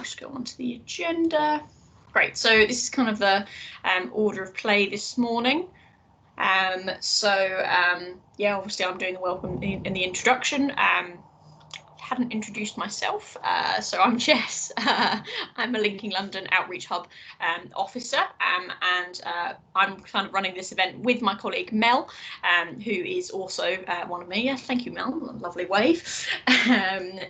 just go on to the agenda. Great, so this is kind of the order of play this morning. Yeah, obviously I'm doing the welcome in the introduction. Hadn't introduced myself, so I'm Jess. I'm a Linking London Outreach Hub officer, and I'm kind of running this event with my colleague Mel, who is also one of me. Yes, thank you, Mel. Lovely wave. In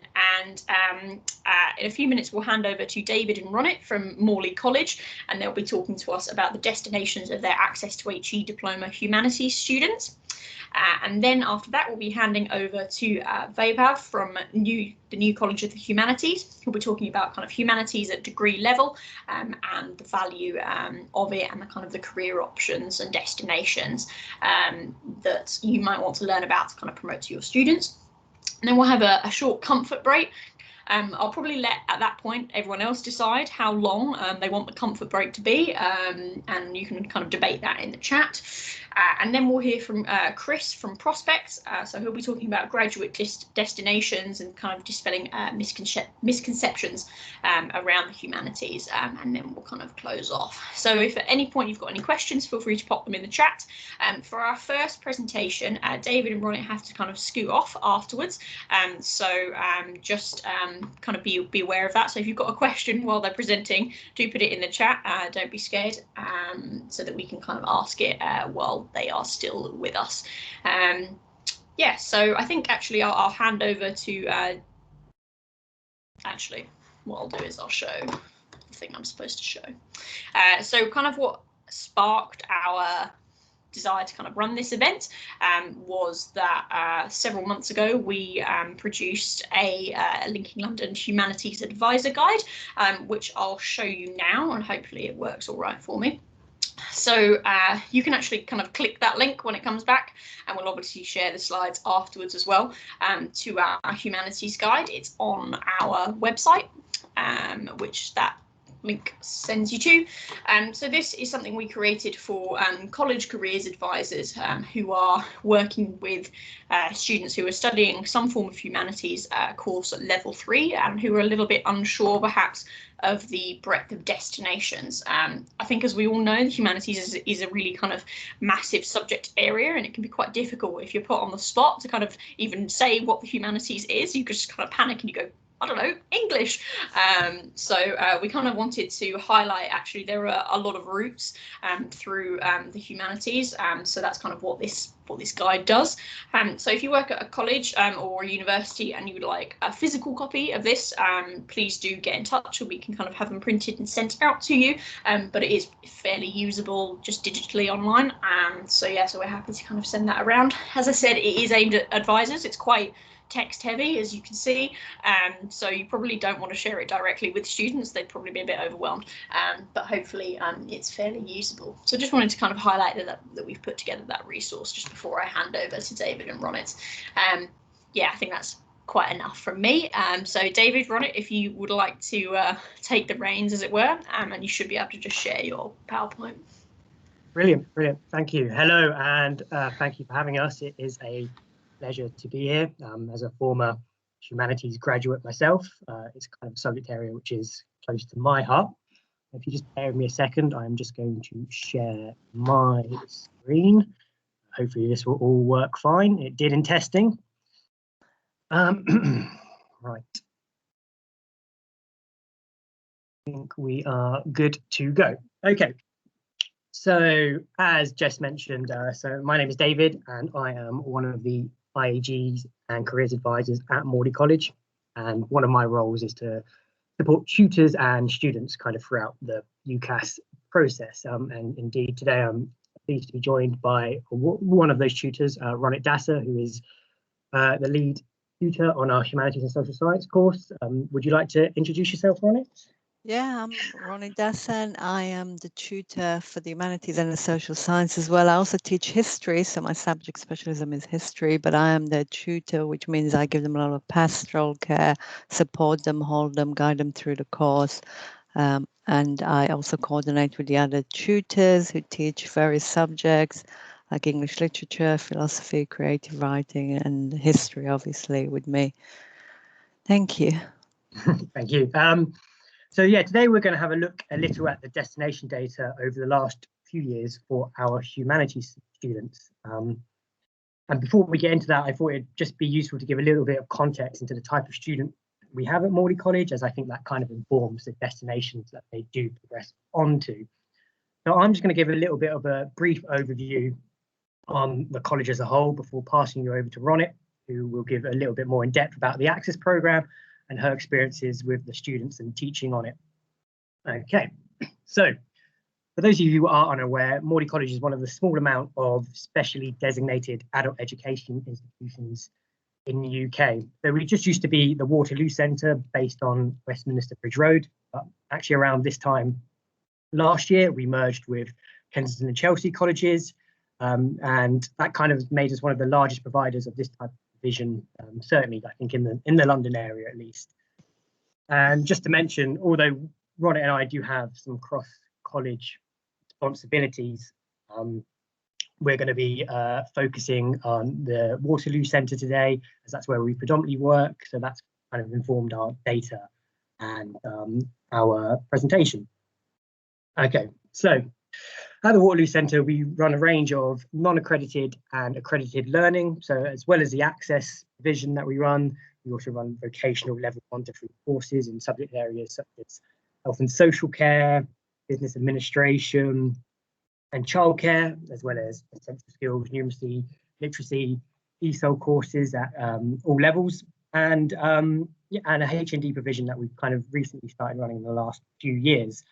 a few minutes, we'll hand over to David and Ronit from Morley College, and they'll be talking to us about the destinations of their Access to HE Diploma Humanities students. And then after that, we'll be handing over to Vaibhav from the new College of the Humanities, who'll be talking about kind of humanities at degree level and the value of it, and the kind of the career options and destinations that you might want to learn about to kind of promote to your students. And then we'll have a short comfort break. I'll probably let, at that point, everyone else decide how long they want the comfort break to be, and you can kind of debate that in the chat. And then we'll hear from Chris from Prospects, so he'll be talking about graduate destinations and kind of dispelling misconceptions around the humanities, and then we'll kind of close off. So if at any point you've got any questions, feel free to pop them in the chat. For our first presentation, David and Ronit have to kind of scoot off afterwards, just kind of be aware of that. So if you've got a question while they're presenting, do put it in the chat. Don't be scared, so that we can kind of ask it while they are still with us. Yeah, so I think actually I'll hand over to actually what I'll do is I'll show the thing I'm supposed to show. So kind of what sparked our desire to kind of run this event was that several months ago we produced a Linking London Humanities Advisor Guide, which I'll show you now, and hopefully it works all right for me. So you can actually kind of click that link when it comes back, and we'll obviously share the slides afterwards as well to our Humanities Guide. It's on our website, which that link sends you to. So this is something we created for college careers advisors who are working with students who are studying some form of humanities course at level 3 and who are a little bit unsure perhaps of the breadth of destinations. I think, as we all know, the humanities is a really kind of massive subject area, and it can be quite difficult if you're put on the spot to kind of even say what the humanities is. You just kind of panic and you go, I don't know, English. So we kind of wanted to highlight, actually, there are a lot of routes through the humanities. So that's kind of what this guide does. So if you work at a college or a university and you would like a physical copy of this, please do get in touch, and we can kind of have them printed and sent out to you. But it is fairly usable just digitally online. So yeah, so we're happy to kind of send that around. As I said, it is aimed at advisors. It's quite text heavy, as you can see, so you probably don't want to share it directly with students. They'd probably be a bit overwhelmed, but hopefully it's fairly usable. So just wanted to kind of highlight that we've put together that resource just before I hand over to David and Ronit. Yeah, I think that's quite enough from me. So David, Ronit, if you would like to take the reins, as it were, and you should be able to just share your PowerPoint. Brilliant. Thank you. Hello, and thank you for having us. It is a pleasure to be here. As a former humanities graduate myself, it's kind of a subject area which is close to my heart. If you just bear with me a second, I'm just going to share my screen. Hopefully this will all work fine. It did in testing. Right. I think we are good to go. Okay. So as Jess mentioned, so my name is David, and I am one of the IAGs and careers advisors at Morley College, and one of my roles is to support tutors and students kind of throughout the UCAS process. And indeed today I'm pleased to be joined by one of those tutors, Ronit Dasa, who is the lead tutor on our Humanities and Social Science course. Would you like to introduce yourself, Ronit? Yeah, I'm Ronit Dasan. I am the tutor for the Humanities and the Social Science as well. I also teach history, so my subject specialism is history, but I am the tutor, which means I give them a lot of pastoral care, support them, hold them, guide them through the course. And I also coordinate with the other tutors who teach various subjects like English literature, philosophy, creative writing, and history, obviously, with me. Thank you. Thank you. So yeah, today we're going to have a look a little at the destination data over the last few years for our humanities students. And before we get into that, I thought it'd just be useful to give a little bit of context into the type of student we have at Morley College, as I think that kind of informs the destinations that they do progress onto. So I'm just going to give a little bit of a brief overview on the college as a whole before passing you over to Ronit, who will give a little bit more in depth about the Access programme and her experiences with the students and teaching on it. Okay, so for those of you who are unaware, Morley College is one of the small amount of specially designated adult education institutions in the UK. So we just used to be the Waterloo Centre based on Westminster Bridge Road. But actually around this time last year, we merged with Kensington and Chelsea colleges, and that kind of made us one of the largest providers of this type of provision, certainly I think in the London area at least. And just to mention, although Ronit and I do have some cross-college responsibilities, we're going to be focusing on the Waterloo Centre today, as that's where we predominantly work. So that's kind of informed our data and our presentation. Okay, so at the Waterloo Centre, we run a range of non-accredited and accredited learning. So as well as the Access division that we also run vocational level 1 to 3 courses in subject areas such as health and social care, business administration, and childcare, as well as essential skills, numeracy, literacy, ESOL courses at all levels, and and a H&D provision that we've kind of recently started running in the last few years.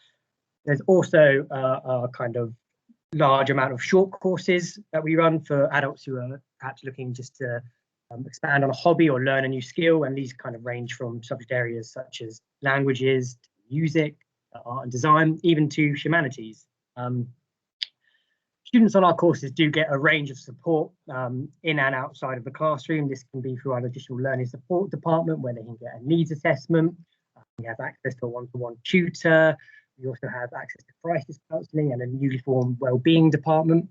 There's also a kind of large amount of short courses that we run for adults who are perhaps looking just to expand on a hobby or learn a new skill, and these kind of range from subject areas such as languages, music, art and design, even to humanities. Students on our courses do get a range of support in and outside of the classroom. This can be through our additional learning support department, where they can get a needs assessment. We have access to a one-to-one tutor. We also have access to crisis counselling and a newly formed wellbeing department.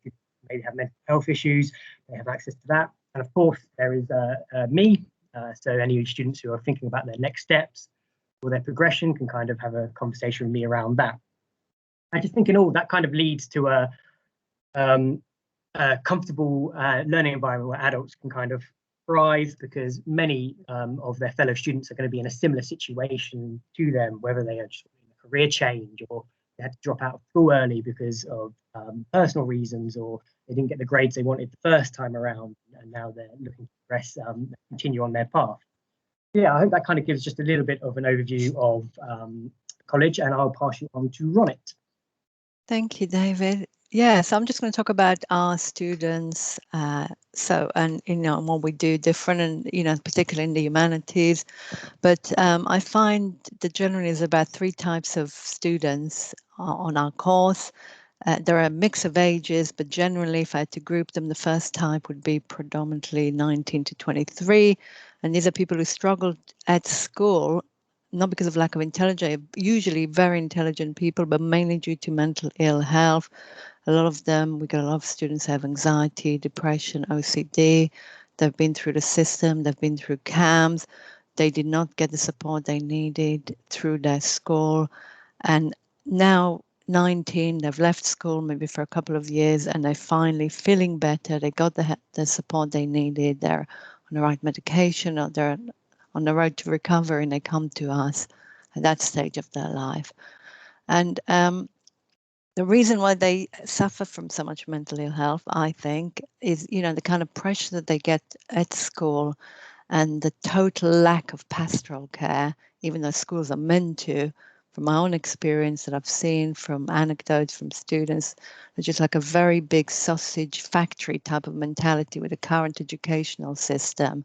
If students maybe have mental health issues, they have access to that. And of course, there is me. So any students who are thinking about their next steps or their progression can kind of have a conversation with me around that. I just think in all that kind of leads to a comfortable learning environment where adults can kind of thrive, because many of their fellow students are going to be in a similar situation to them, whether they are just in a career change or they had to drop out of school early because of personal reasons, or they didn't get the grades they wanted the first time around, and now they're looking to progress, continue on their path. Yeah, I hope that kind of gives just a little bit of an overview of college, and I'll pass you on to Ronit. Thank you, David. Yes, I'm just going to talk about our students. And what we do different, and particularly in the humanities. But I find that generally there's about 3 types of students on our course. There are a mix of ages, but generally, if I had to group them, the first type would be predominantly 19 to 23, and these are people who struggled at school. Not because of lack of intelligence, usually very intelligent people, but mainly due to mental ill health. A lot of them, we get a lot of students who have anxiety, depression, OCD. They've been through the system, they've been through camps. They did not get the support they needed through their school. And now 19, they've left school maybe for a couple of years, and they're finally feeling better. They got the support they needed. They're on the right medication, or they're on the road to recovery, and they come to us at that stage of their life. And the reason why they suffer from so much mental ill health, I think, is, the kind of pressure that they get at school and the total lack of pastoral care, even though schools are meant to. From my own experience that I've seen, from anecdotes from students, it's just like a very big sausage factory type of mentality with the current educational system.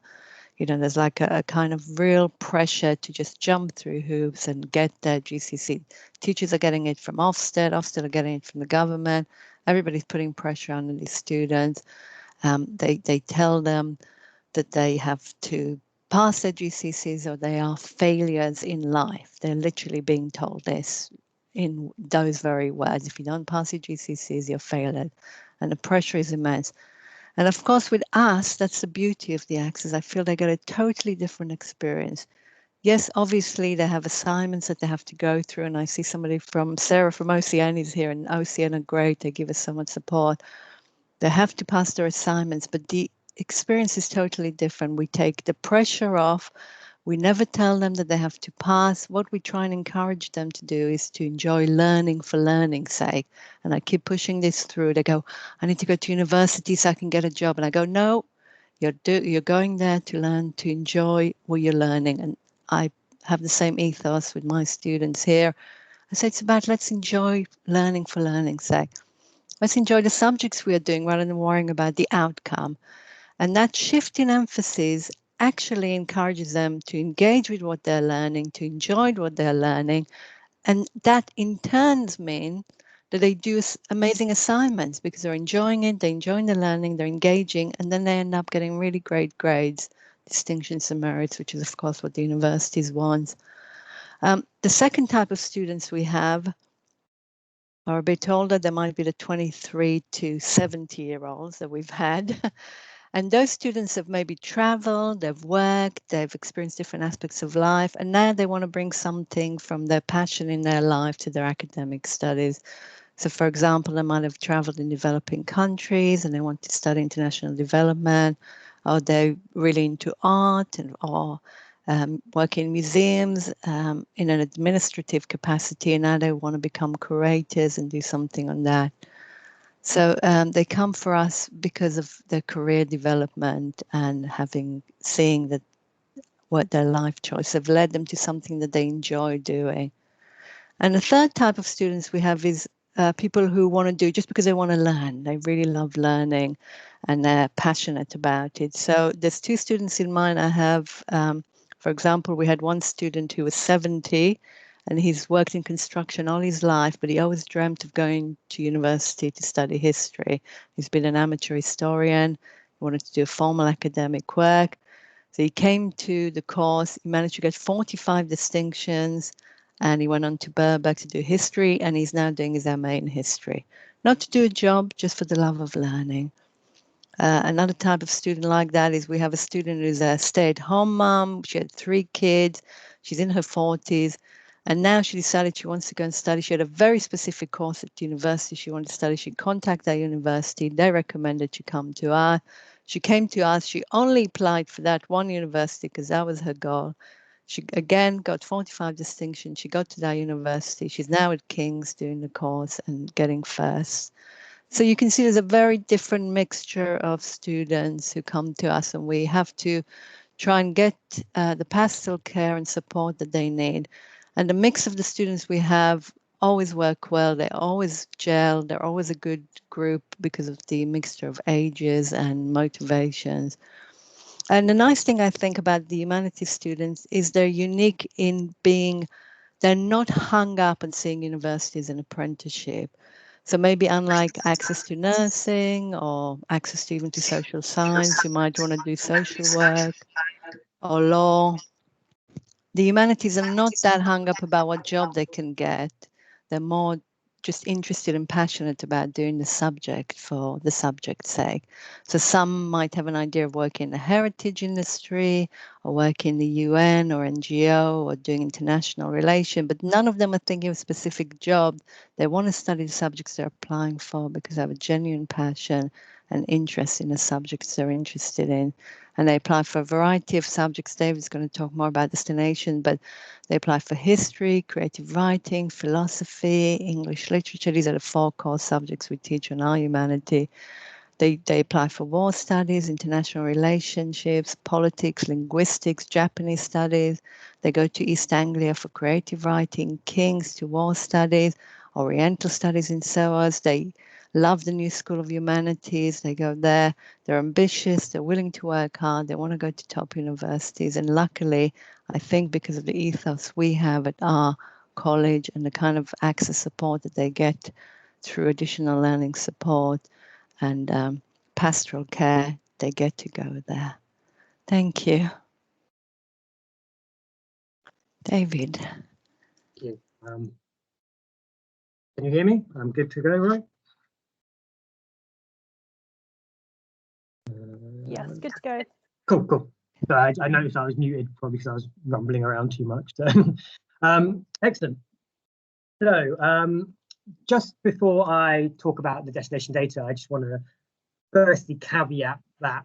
There's like a kind of real pressure to just jump through hoops and get their GCSE. Teachers are getting it from Ofsted are getting it from the government. Everybody's putting pressure on these students. They tell them that they have to pass their GCSEs or they are failures in life. They're literally being told this in those very words. If you don't pass your GCSEs, you're failed. And the pressure is immense. And of course, with us, that's the beauty of the Access. I feel they get a totally different experience. Yes, obviously they have assignments that they have to go through, and I see somebody from Sarah from Oceani's here, and Ocean are great. They give us so much support. They have to pass their assignments, but the experience is totally different. We take the pressure off. We never tell them that they have to pass. What we try and encourage them to do is to enjoy learning for learning's sake. And I keep pushing this through. They go, I need to go to university so I can get a job. And I go, no, you're going there to learn, to enjoy what you're learning. And I have the same ethos with my students here. I say it's about let's enjoy learning for learning's sake. Let's enjoy the subjects we are doing rather than worrying about the outcome. And that shift in emphasis actually encourages them to engage with what they're learning, to enjoy what they're learning. And that in turns mean that they do amazing assignments because they're enjoying it, they're enjoying the learning, they're engaging, and then they end up getting really great grades, distinctions and merits, which is of course what the universities want. The second type of students we have are a bit older. They might be the 23 to 70-year-olds that we've had. And those students have maybe traveled, they've worked, they've experienced different aspects of life, and now they want to bring something from their passion in their life to their academic studies. So, for example, they might have traveled in developing countries and they want to study international development, or they're really into art or work in museums in an administrative capacity, and now they want to become curators and do something on that. So they come for us because of their career development and seeing that what their life choice have led them to something that they enjoy doing. And the third type of students we have is people who want to do just because they want to learn. They really love learning and they're passionate about it. So there's two students in mind I have. For example, we had one student who was 70 and he's worked in construction all his life, but he always dreamt of going to university to study history. He's been an amateur historian. He wanted to do formal academic work. So he came to the course, he managed to get 45 distinctions, and he went on to Birkbeck to do history, and he's now doing his MA in history. Not to do a job, just for the love of learning. Another type of student like that is we have a student who's a stay-at-home mom. She had 3 kids. She's in her 40s. And now she decided she wants to go and study. She had a very specific course at university she wanted to study. She contacted that university. They recommended she come to us. She came to us. She only applied for that one university because that was her goal. She, again, got 45 distinctions. She got to that university. She's now at King's doing the course and getting first. So you can see there's a very different mixture of students who come to us, and we have to try and get the pastoral care and support that they need. And the mix of the students we have always work well. They always gel. They're always a good group because of the mixture of ages and motivations. And the nice thing I think about the humanities students is they're unique in being, they're not hung up on seeing university as an apprenticeship. So maybe unlike access to nursing or access to even to social science, you might want to do social work or law. The humanities are not that hung up about what job they can get. They're more just interested and passionate about doing the subject for the subject's sake. So some might have an idea of working in the heritage industry or working in the UN or NGO or doing international relation, but none of them are thinking of a specific job. They want to study the subjects they're applying for because they have a genuine passion and interest in the subjects they're interested in. And they apply for a variety of subjects. David's going to talk more about destination, but they apply for history, creative writing, philosophy, English literature. These are the 4 core subjects we teach on our humanity. They apply for war studies, international relationships, politics, linguistics, Japanese studies. They go to East Anglia for creative writing, King's to war studies, Oriental studies in SOAS. They love the New School of Humanities. They go there. They're ambitious. They're willing to work hard. They want to go to top universities. And luckily, I think because of the ethos we have at our college and the kind of access support that they get through additional learning support and pastoral care, they get to go there. Thank you. David. Thank you. Can you hear me? I'm good to go, right? Yes, good to go. Cool. So I noticed I was muted probably because I was rumbling around too much. So, excellent. So just before I talk about the destination data, I just want to firstly caveat that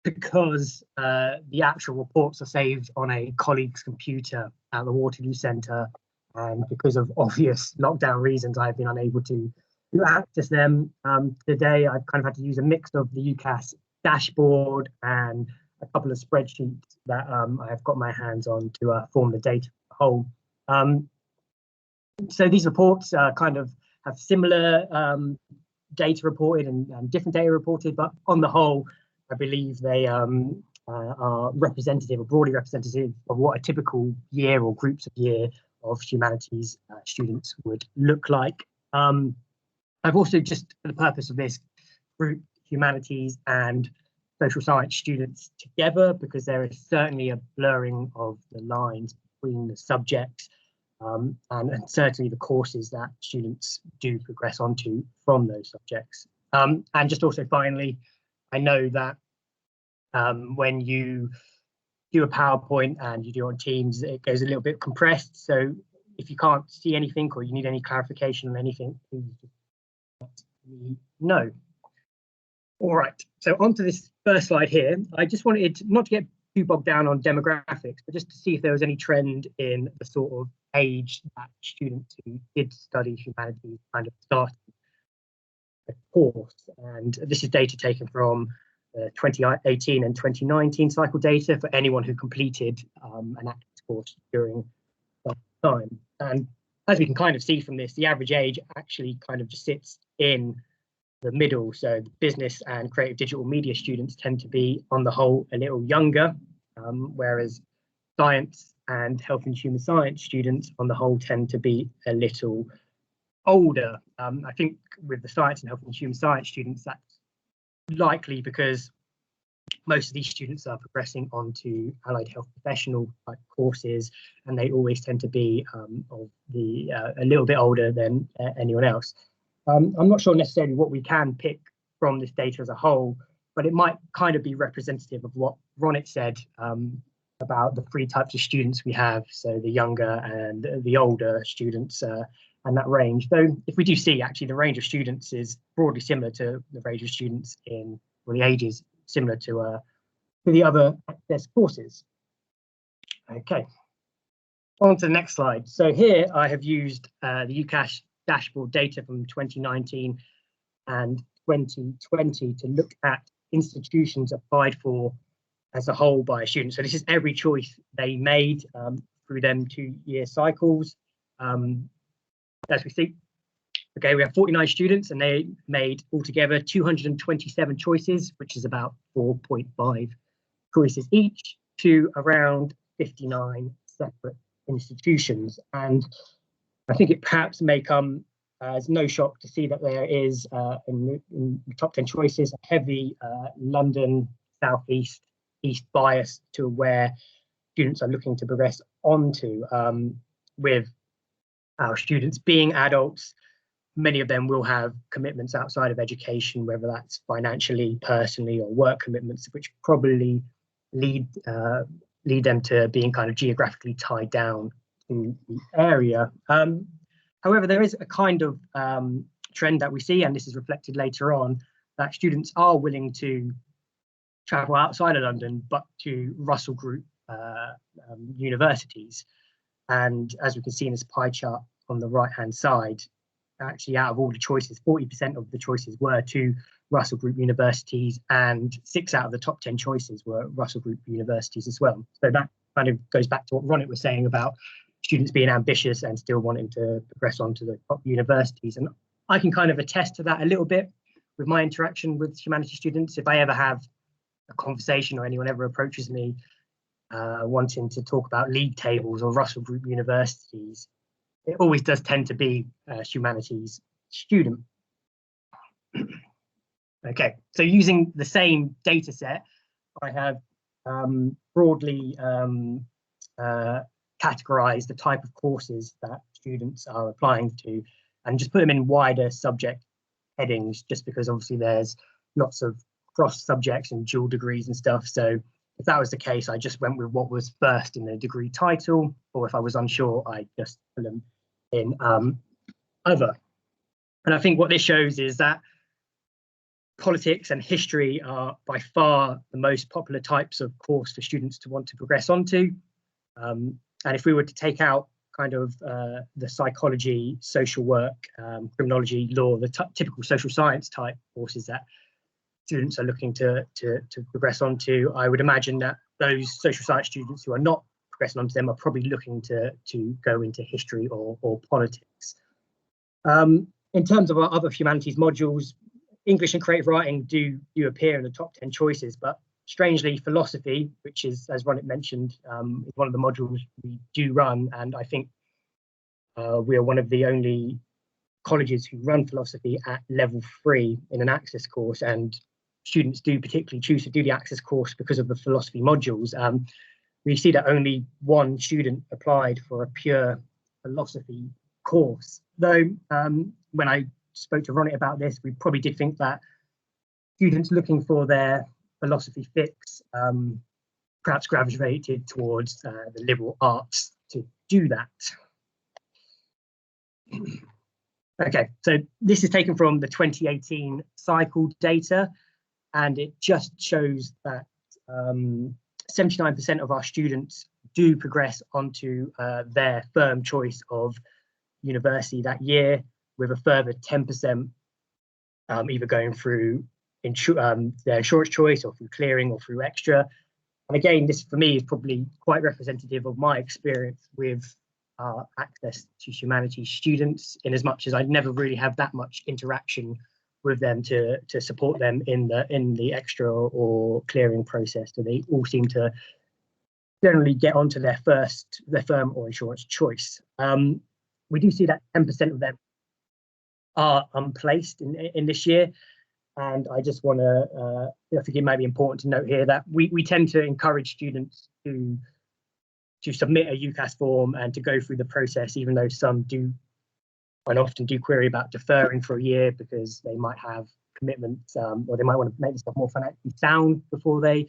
because the actual reports are saved on a colleague's computer at the Waterloo Centre, and because of obvious lockdown reasons, I've been unable to access them. Today, I've kind of had to use a mix of the UCAS dashboard and a couple of spreadsheets that I've got my hands on to form the data whole. So these reports kind of have similar data reported and different data reported, but on the whole, I believe they are representative or broadly representative of what a typical year or groups of year of humanities students would look like. I've also, just for the purpose of this, grouped humanities and social science students together because there is certainly a blurring of the lines between the subjects and certainly the courses that students do progress onto from those subjects. And just also finally, I know that when you do a PowerPoint and you do it on Teams, it goes a little bit compressed. So if you can't see anything or you need any clarification on anything, please just let me know. All right, so on to this first slide here. I just wanted not to get too bogged down on demographics, but just to see if there was any trend in the sort of age that students who did study humanities kind of started the course. And this is data taken from 2018 and 2019 cycle data for anyone who completed an active course during that time. And as we can kind of see from this, the average age actually kind of just sits in the middle. So business and creative digital media students tend to be, on the whole, a little younger, whereas science and health and human science students, on the whole, tend to be a little older. I think with the science and health and human science students, that's likely because most of these students are progressing onto allied health professional type courses, and they always tend to be a little bit older than anyone else. I'm not sure necessarily what we can pick from this data as a whole, but it might kind of be representative of what Ronit said about the three types of students we have, so the younger and the older students and that range. Though if we do see actually the range of students is broadly similar to the range of students in, well, the ages similar to the other access courses. Okay, on to the next slide. So here I have used the UCAS dashboard data from 2019 and 2020 to look at institutions applied for as a whole by a student. So this is every choice they made through them 2-year cycles. As we see, okay, we have 49 students and they made altogether 227 choices, which is about 4.5 choices each to around 59 separate institutions. And I think it perhaps may come as no shock to see that there is in the top 10 choices a heavy London, Southeast, East bias to where students are looking to progress onto. With our students being adults, many of them will have commitments outside of education, whether that's financially, personally, or work commitments, which probably lead them to being kind of geographically tied down to the area. However, there is a kind of trend that we see, and this is reflected later on, that students are willing to travel outside of London, but to Russell Group universities. And as we can see in this pie chart on the right-hand side, actually out of all the choices, 40% of the choices were to Russell Group universities, and 6 out of the top 10 choices were Russell Group universities as well. So that kind of goes back to what Ronit was saying about students being ambitious and still wanting to progress on to the top universities. And I can kind of attest to that a little bit with my interaction with humanities students. If I ever have a conversation or anyone ever approaches me wanting to talk about league tables or Russell Group universities, it always does tend to be a humanities student. Okay, so using the same data set, I have broadly categorized the type of courses that students are applying to and just put them in wider subject headings, just because obviously there's lots of cross subjects and dual degrees and stuff. So if that was the case, I just went with what was first in the degree title, or if I was unsure, I just put them in other. And I think what this shows is that politics and history are by far the most popular types of course for students to want to progress onto. And if we were to take out kind of the psychology, social work, criminology, law, the typical social science type courses that students are looking to progress onto, I would imagine that those social science students who are not progressing onto them are probably looking to go into history or politics. In terms of our other humanities modules, English and creative writing do appear in the top 10 choices, but strangely philosophy, which is, as Ronit mentioned, is one of the modules we do run, and I think we are one of the only colleges who run philosophy at level 3 in an access course, and students do particularly choose to do the access course because of the philosophy modules. We see that only one student applied for a pure philosophy course, though when I spoke to Ronit about this, we probably did think that students looking for their philosophy fix perhaps gravitated towards the liberal arts to do that. Okay, so this is taken from the 2018 cycle data, and it just shows that 79% of our students do progress onto their firm choice of university that year, with a further 10% either going through their insurance choice or through clearing or through extra. And again, this for me is probably quite representative of my experience with access to humanities students, in as much as I never really have that much interaction with them to support them in the extra or clearing process. So they all seem to generally get onto their firm or insurance choice. We do see that 10% of them are unplaced in this year, and I just want to I think it might be important to note here that we tend to encourage students to submit a UCAS form and to go through the process, even though some do and often do query about deferring for a year because they might have commitments or they might want to make themselves more financially sound before they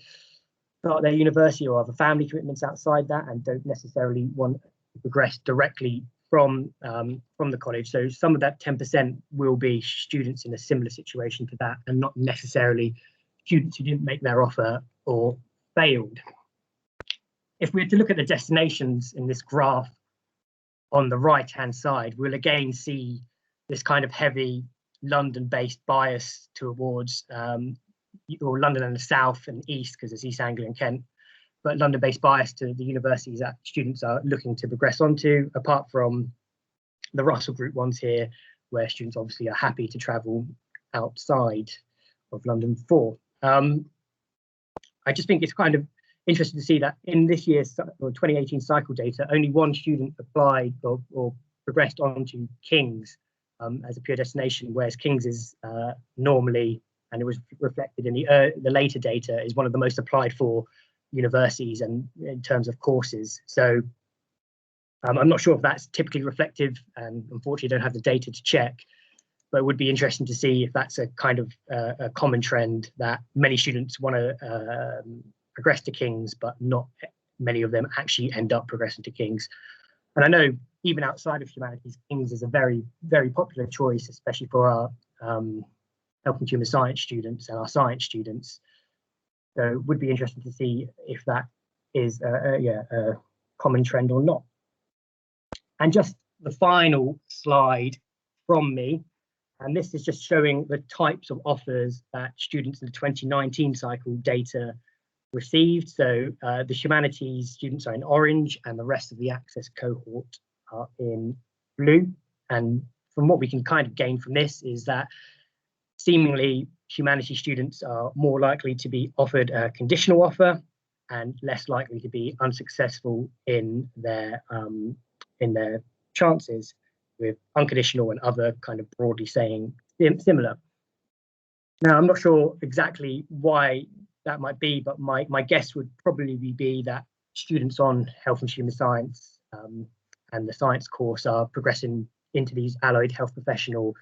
start their university, or other family commitments outside that, and don't necessarily want to progress directly from the college. So some of that 10% will be students in a similar situation to that, and not necessarily students who didn't make their offer or failed. If we were to look at the destinations in this graph on the right-hand side, we'll again see this kind of heavy London-based bias towards or London and the south and east, because it's East Anglia and Kent, but London-based bias to the universities that students are looking to progress onto, apart from the Russell Group ones here, where students obviously are happy to travel outside of London for. I just think it's kind of interesting to see that in this year's 2018 cycle data, only one student applied or progressed onto King's as a pure destination, whereas King's is normally, and it was reflected in the later data, is one of the most applied for universities and in terms of courses. So I'm not sure if that's typically reflective, and unfortunately don't have the data to check, but it would be interesting to see if that's a kind of a common trend, that many students want to progress to King's, but not many of them actually end up progressing to King's. And I know even outside of humanities, King's is a very, very popular choice, especially for our health and human science students and our science students. So it would be interesting to see if that is a common trend or not. And just the final slide from me, and this is just showing the types of offers that students in the 2019 cycle data received. So the humanities students are in orange and the rest of the access cohort are in blue. And from what we can kind of gain from this is that seemingly humanities students are more likely to be offered a conditional offer and less likely to be unsuccessful in their chances, with unconditional and other kind of broadly saying similar. Now, I'm not sure exactly why that might be, but my guess would probably be that students on health and human science and the science course are progressing into these allied health professional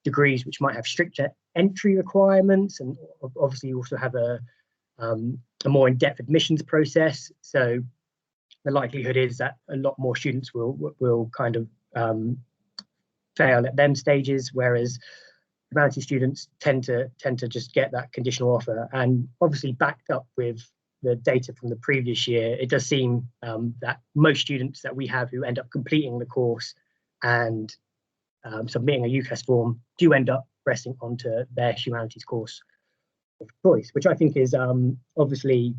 degrees, which might have stricter entry requirements, and obviously also have a a more in-depth admissions process. So the likelihood is that a lot more students will kind of fail at them stages, whereas humanities students tend to just get that conditional offer. And obviously backed up with the data from the previous year, it does seem that most students that we have who end up completing the course and submitting a UCAS form do end up pressing onto their humanities course of choice, which I think is obviously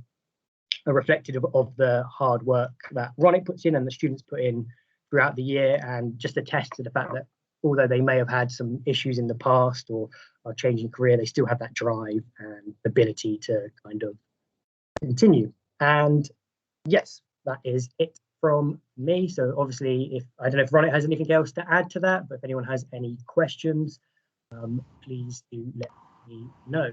a reflective of the hard work that Ronit puts in and the students put in throughout the year, and just attest to the fact that although they may have had some issues in the past or are changing career, they still have that drive and ability to kind of continue. And yes, that is it from me. So obviously, if I don't know if Ronit has anything else to add to that, but if anyone has any questions, please do let me know.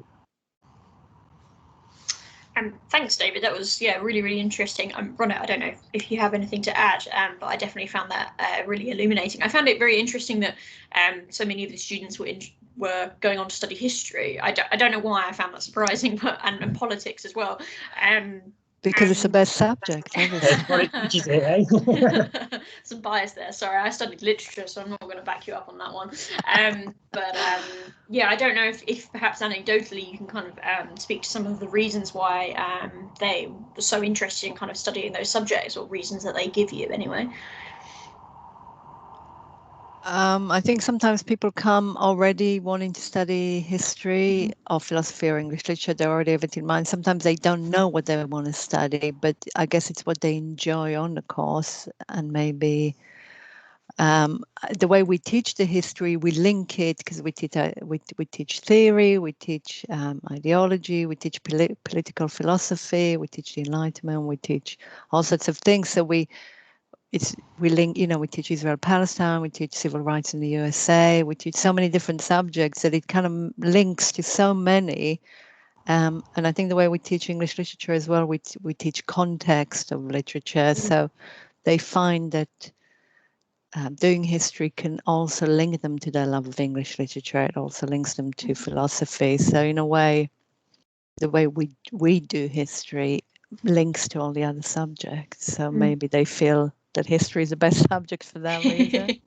Thanks, David. That was really, really interesting. Ronit, I don't know if you have anything to add, but I definitely found that really illuminating. I found it very interesting that so many of the students were going on to study history. I don't know why I found that surprising, but and politics as well. Because it's the best subject, obviously. Some bias there. Sorry, I studied literature, so I'm not going to back you up on that one. Yeah, I don't know if perhaps anecdotally you can kind of speak to some of the reasons why they were so interested in kind of studying those subjects, or reasons that they give you anyway. I think sometimes people come already wanting to study history or philosophy or English literature. They already have it in mind. Sometimes they don't know what they want to study, but I guess it's what they enjoy on the course. And maybe the way we teach the history, we link it, because we teach theory, we teach ideology, we teach political philosophy, we teach the Enlightenment, we teach all sorts of things. So we link, we teach Israel-Palestine, we teach civil rights in the USA, we teach so many different subjects that it kind of links to so many. And I think the way we teach English literature as well, we teach context of literature. So they find that doing history can also link them to their love of English literature. It also links them to philosophy. So in a way, the way we do history links to all the other subjects. So maybe they feel that history is the best subject for that reason.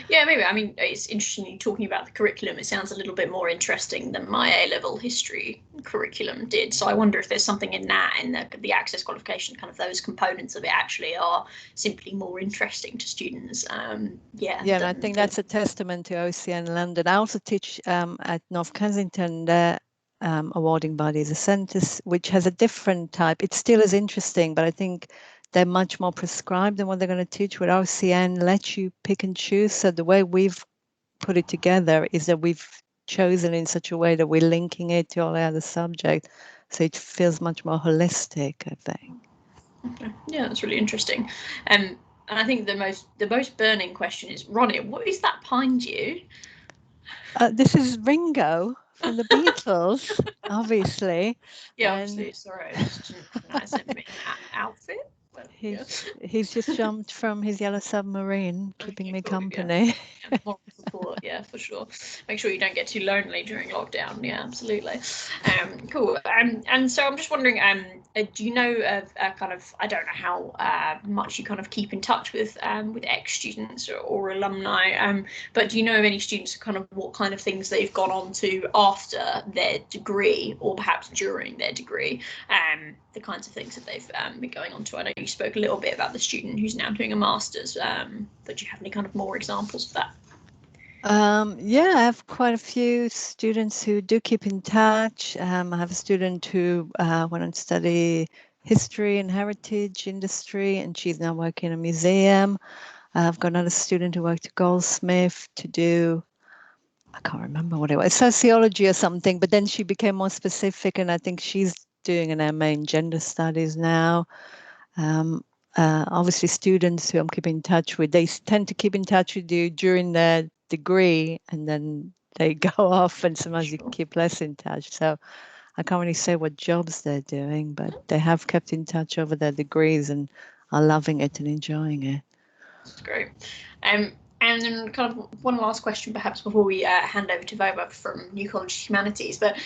Yeah, maybe. I mean, it's interesting talking about the curriculum. It sounds a little bit more interesting than my A-level history curriculum did. So I wonder if there's something in that, in the access qualification, kind of those components of it actually are simply more interesting to students. Yeah, and I think that's a testament to OCN London. I also teach at North Kensington. Their awarding body is a centre, which has a different type. It still is interesting, but I think they're much more prescribed than what they're going to teach. With OCN, let you pick and choose. So the way we've put it together is that we've chosen in such a way that we're linking it to all the other subjects. So it feels much more holistic, I think. Okay. Yeah, that's really interesting. And I think the most burning question is, Ronit, what is that behind you? This is Ringo from the Beatles, obviously. Yeah, obviously. Sorry, I just didn't recognize him in that outfit. But, he's just jumped from his yellow submarine, keeping me company. Yeah, moral support, yeah, for sure. Make sure you don't get too lonely during lockdown. Yeah, absolutely. Cool. And so I'm just wondering, do you know of kind of, I don't know how much you kind of keep in touch with ex-students or alumni, but do you know of any students, kind of what kind of things they've gone on to after their degree, or perhaps during their degree, the kinds of things that they've been going on to? I know you spoke a little bit about the student who's now doing a master's, but do you have any kind of more examples of that? Yeah, I have quite a few students who do keep in touch. I have a student who went on to study history and heritage industry, and she's now working in a museum. I've got another student who worked at Goldsmith to do, I can't remember what it was, sociology or something, but then she became more specific, and I think she's doing an MA in gender studies now. Obviously, students who I'm keeping in touch with, they tend to keep in touch with you during their degree, and then they go off, and sometimes you keep less in touch. So I can't really say what jobs they're doing, but they have kept in touch over their degrees and are loving it and enjoying it. That's great. And then kind of one last question, perhaps, before we hand over to Vaibhav from New College Humanities. But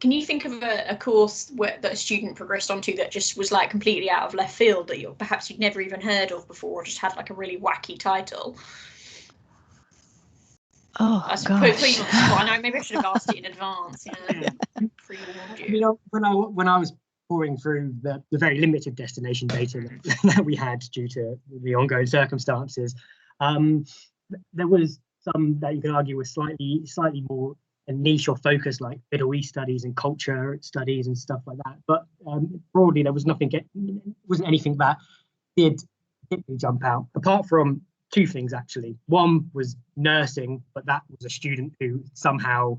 can you think of a course that a student progressed onto that just was like completely out of left field that perhaps you'd never even heard of before, or just had like a really wacky title? Oh, I gosh. put you on the spot. I know, maybe I should have asked it in advance. Yeah, pre-warned you. You know, when I was pouring through the very limited destination data that we had due to the ongoing circumstances, there was some that you could argue was slightly more a niche or focus, like Middle East studies and culture studies and stuff like that. But broadly, there was wasn't anything that did really jump out, apart from two things actually. One was nursing, but that was a student who somehow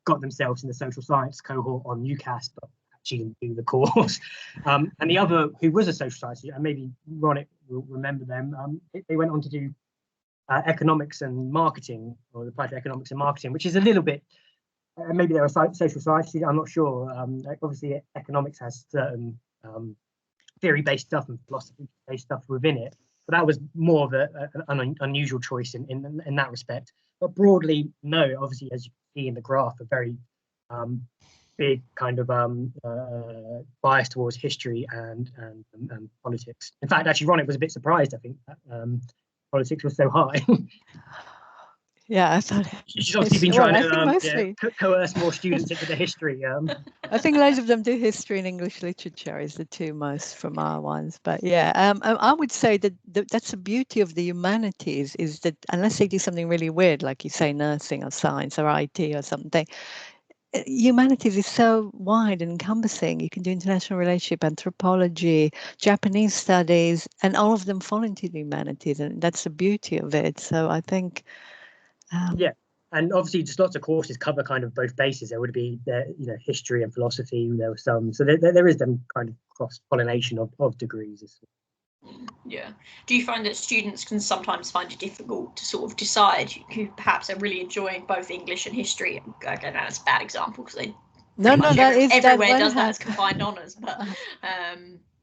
got themselves in the social science cohort on UCAS, but actually didn't do the course. And the other, who was a social science, and maybe Ronit will remember them, they went on to do economics and marketing, or applied to economics and marketing, which is a little bit, maybe they were social sciences, I'm not sure. Obviously, economics has certain theory-based stuff and philosophy-based stuff within it, but that was more of an unusual choice in that respect. But broadly, no, obviously, as you can see in the graph, a very big kind of bias towards history and politics. In fact, actually, Ronit was a bit surprised, I think, that politics was so high. Yeah, I thought she's obviously been trying to coerce more students into the history. I think loads of them do history and English literature is the two most from our ones. But yeah, I would say that that's the beauty of the humanities, is that unless they do something really weird, like you say, nursing or science or IT or something, humanities is so wide and encompassing. You can do international relationship, anthropology, Japanese studies, and all of them fall into the humanities, and that's the beauty of it. So I think yeah, and obviously just lots of courses cover kind of both bases. There would be history and philosophy. There were some, so there is them kind of cross-pollination of degrees. Yeah. Do you find that students can sometimes find it difficult to sort of decide who perhaps are really enjoying both English and history? Okay, that's a bad example because everywhere does that as combined honours, but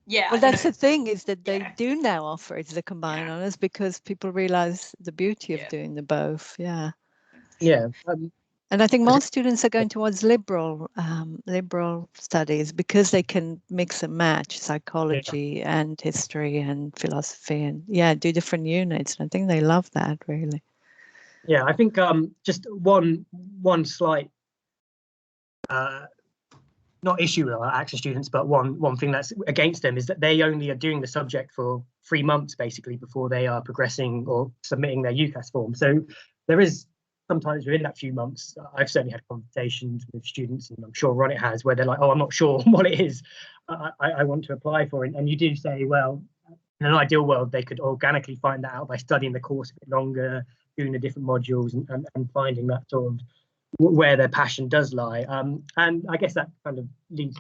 yeah. Well, that's the thing, is that they do now offer it as a combined honours because people realise the beauty of doing the both. Yeah. Yeah. And I think most students are going towards liberal studies because they can mix and match psychology and history and philosophy and do different units. And I think they love that, really. Yeah, I think just one slight not issue with our access students, but one thing that's against them is that they only are doing the subject for 3 months basically before they are progressing or submitting their UCAS form. So there is sometimes within that few months, I've certainly had conversations with students, and I'm sure Ronit has, where they're like, oh, I'm not sure what it is I want to apply for. And you do say, well, in an ideal world, they could organically find that out by studying the course a bit longer, doing the different modules and finding that sort of where their passion does lie. And I guess that kind of leads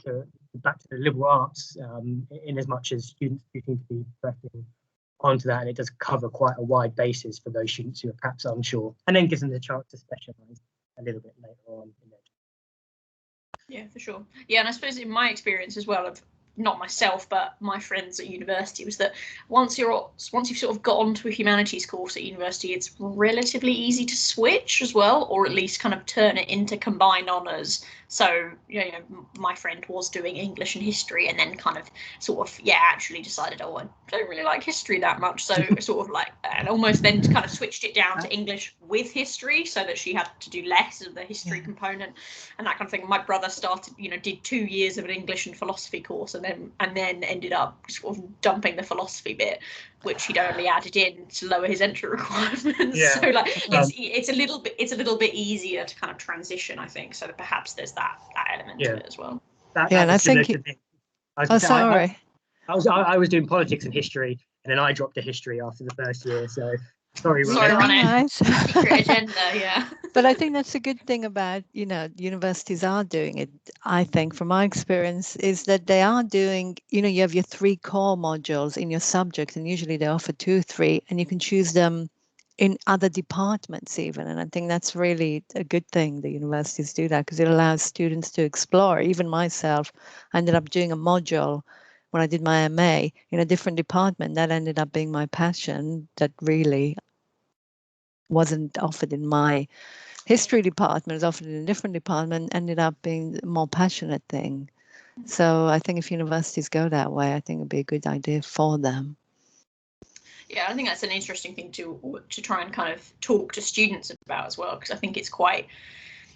back to the liberal arts, in as much as students do seem to be pressing onto that, and it does cover quite a wide basis for those students who are perhaps unsure, and then gives them the chance to specialise a little bit later on in their. Yeah, for sure. Yeah, and I suppose in my experience as well, of not myself but my friends at university, was that once you've sort of got onto a humanities course at university, it's relatively easy to switch as well, or at least kind of turn it into combined honours. So my friend was doing English and history, and then kind of sort of actually decided, oh, I don't really like history that much, so sort of like, and almost then kind of switched it down to English with history, so that she had to do less of the history component and that kind of thing. My brother started, did 2 years of an English and philosophy course, and then ended up sort of dumping the philosophy bit, which he'd only added in to lower his entry requirements. Yeah. So like it's a little bit easier to kind of transition, I think. So that perhaps there's that element to it as well. And I think sorry. I was doing politics and history, and then I dropped to history after the first year. So sorry, Ronit. Secret agenda, yeah. But I think that's a good thing about, universities are doing it, I think, from my experience, is that they are doing, you have your 3 core modules in your subject, and usually they offer 2, 3, and you can choose them in other departments even. And I think that's really a good thing, the universities do that, because it allows students to explore. Even myself, I ended up doing a module when I did my MA in a different department. That ended up being my passion, that really wasn't offered in my history department is offered in a different department, ended up being a more passionate thing. So I think if universities go that way, I think it'd be a good idea for them. Yeah, I think that's an interesting thing to try and kind of talk to students about as well, because I think it's quite,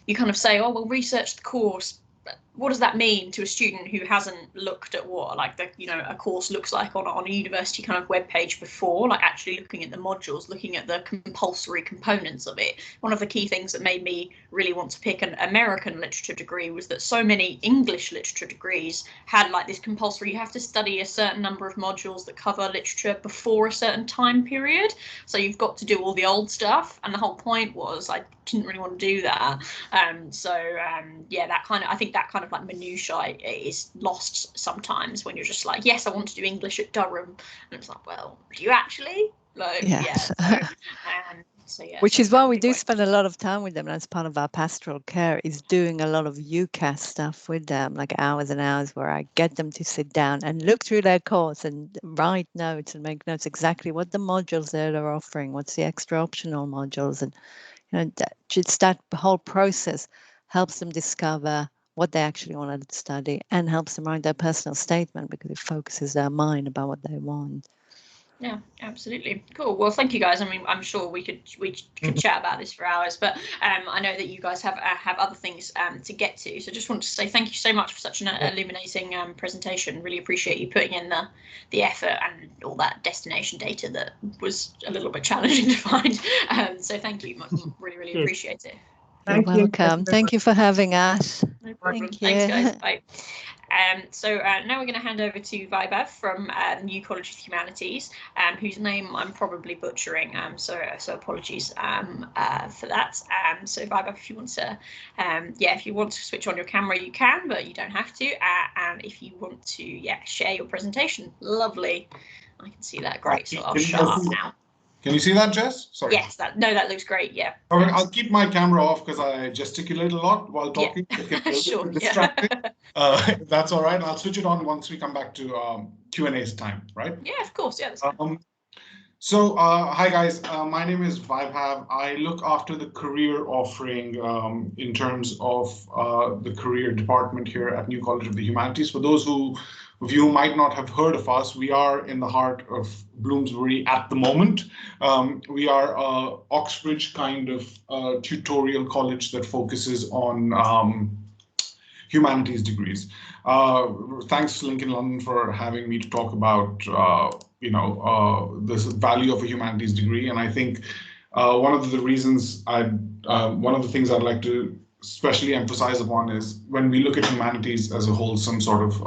you kind of say, oh, well, research the course. But what does that mean to a student who hasn't looked at what like the a course looks like on a university kind of webpage before, like actually looking at the modules, looking at the compulsory components of it? One of the key things that made me really want to pick an American literature degree was that so many English literature degrees had like this compulsory, you have to study a certain number of modules that cover literature before a certain time period. So you've got to do all the old stuff, and the whole point was I didn't really want to do that. Yeah, that kind of, I think that kind of like minutiae is lost sometimes when you're just like, yes, I want to do English at Durham, and it's like, well, do you actually? Like, yes. Yeah, which is why we do spend a lot of time with them, and as part of our pastoral care is doing a lot of UCAS stuff with them, like hours and hours where I get them to sit down and look through their course and write notes and make notes exactly what the modules they're offering, what's the extra optional modules, and just that whole process helps them discover what they actually want to study and helps them write their personal statement because it focuses their mind about what they want. Yeah, absolutely. Cool. Well, thank you guys. I mean, I'm sure we could chat about this for hours, but I know that you guys have other things to get to. So just want to say thank you so much for such an illuminating presentation. Really appreciate you putting in the effort and all that destination data that was a little bit challenging to find. So thank you. Really appreciate it. You're welcome. Thank you for having us. No problem. Thanks, guys. Bye. So now we're going to hand over to Vaibhav from the New College of Humanities, whose name I'm probably butchering, so apologies for that. So Vaibhav, if you want to, if you want to switch on your camera, you can, but you don't have to. And if you want to, share your presentation, lovely. I can see that great, so I'll shut up now. Can you see that, Jess? Sorry. Yes, that looks great. Yeah. All right, I'll keep my camera off because I gesticulate a lot while talking. Yeah. Sure. Distracting. That's all right. I'll switch it on once we come back to Q&A's time, right? Yeah, of course. Yeah. That's fine. Hi guys, my name is Vaibhav. I look after the career offering in terms of the career department here at New College of the Humanities. For those of you who might not have heard of us, we are in the heart of Bloomsbury at the moment. We are Oxbridge kind of tutorial college that focuses on humanities degrees. Thanks to Lincoln London for having me to talk about the value of a humanities degree. And I think one of the things I'd like to especially emphasize upon is when we look at humanities as a wholesome sort of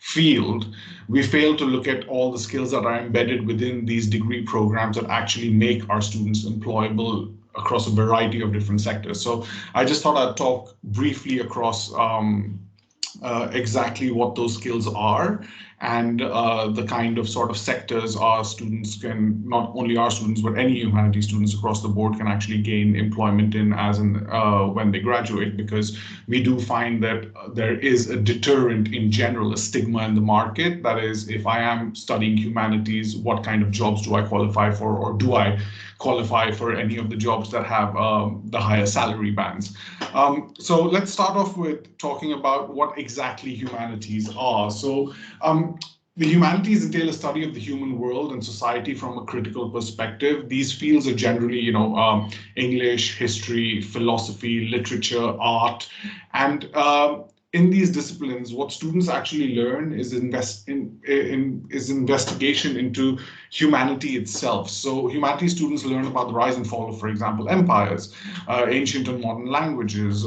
field, we fail to look at all the skills that are embedded within these degree programs that actually make our students employable across a variety of different sectors. So I just thought I'd talk briefly across exactly what those skills are and the kind of sort of sectors our students can, not only our students, but any humanities students across the board can actually gain employment in as in when they graduate, because we do find that there is a deterrent in general, a stigma in the market. That is, if I am studying humanities, what kind of jobs do I qualify for, or do I qualify for any of the jobs that have the higher salary bands? So let's start off with talking about what exactly humanities are. So the humanities entail a study of the human world and society from a critical perspective. These fields are generally, English, history, philosophy, literature, art, and in these disciplines, what students actually learn is investigation into humanity itself. So humanities students learn about the rise and fall of, for example, empires, ancient and modern languages,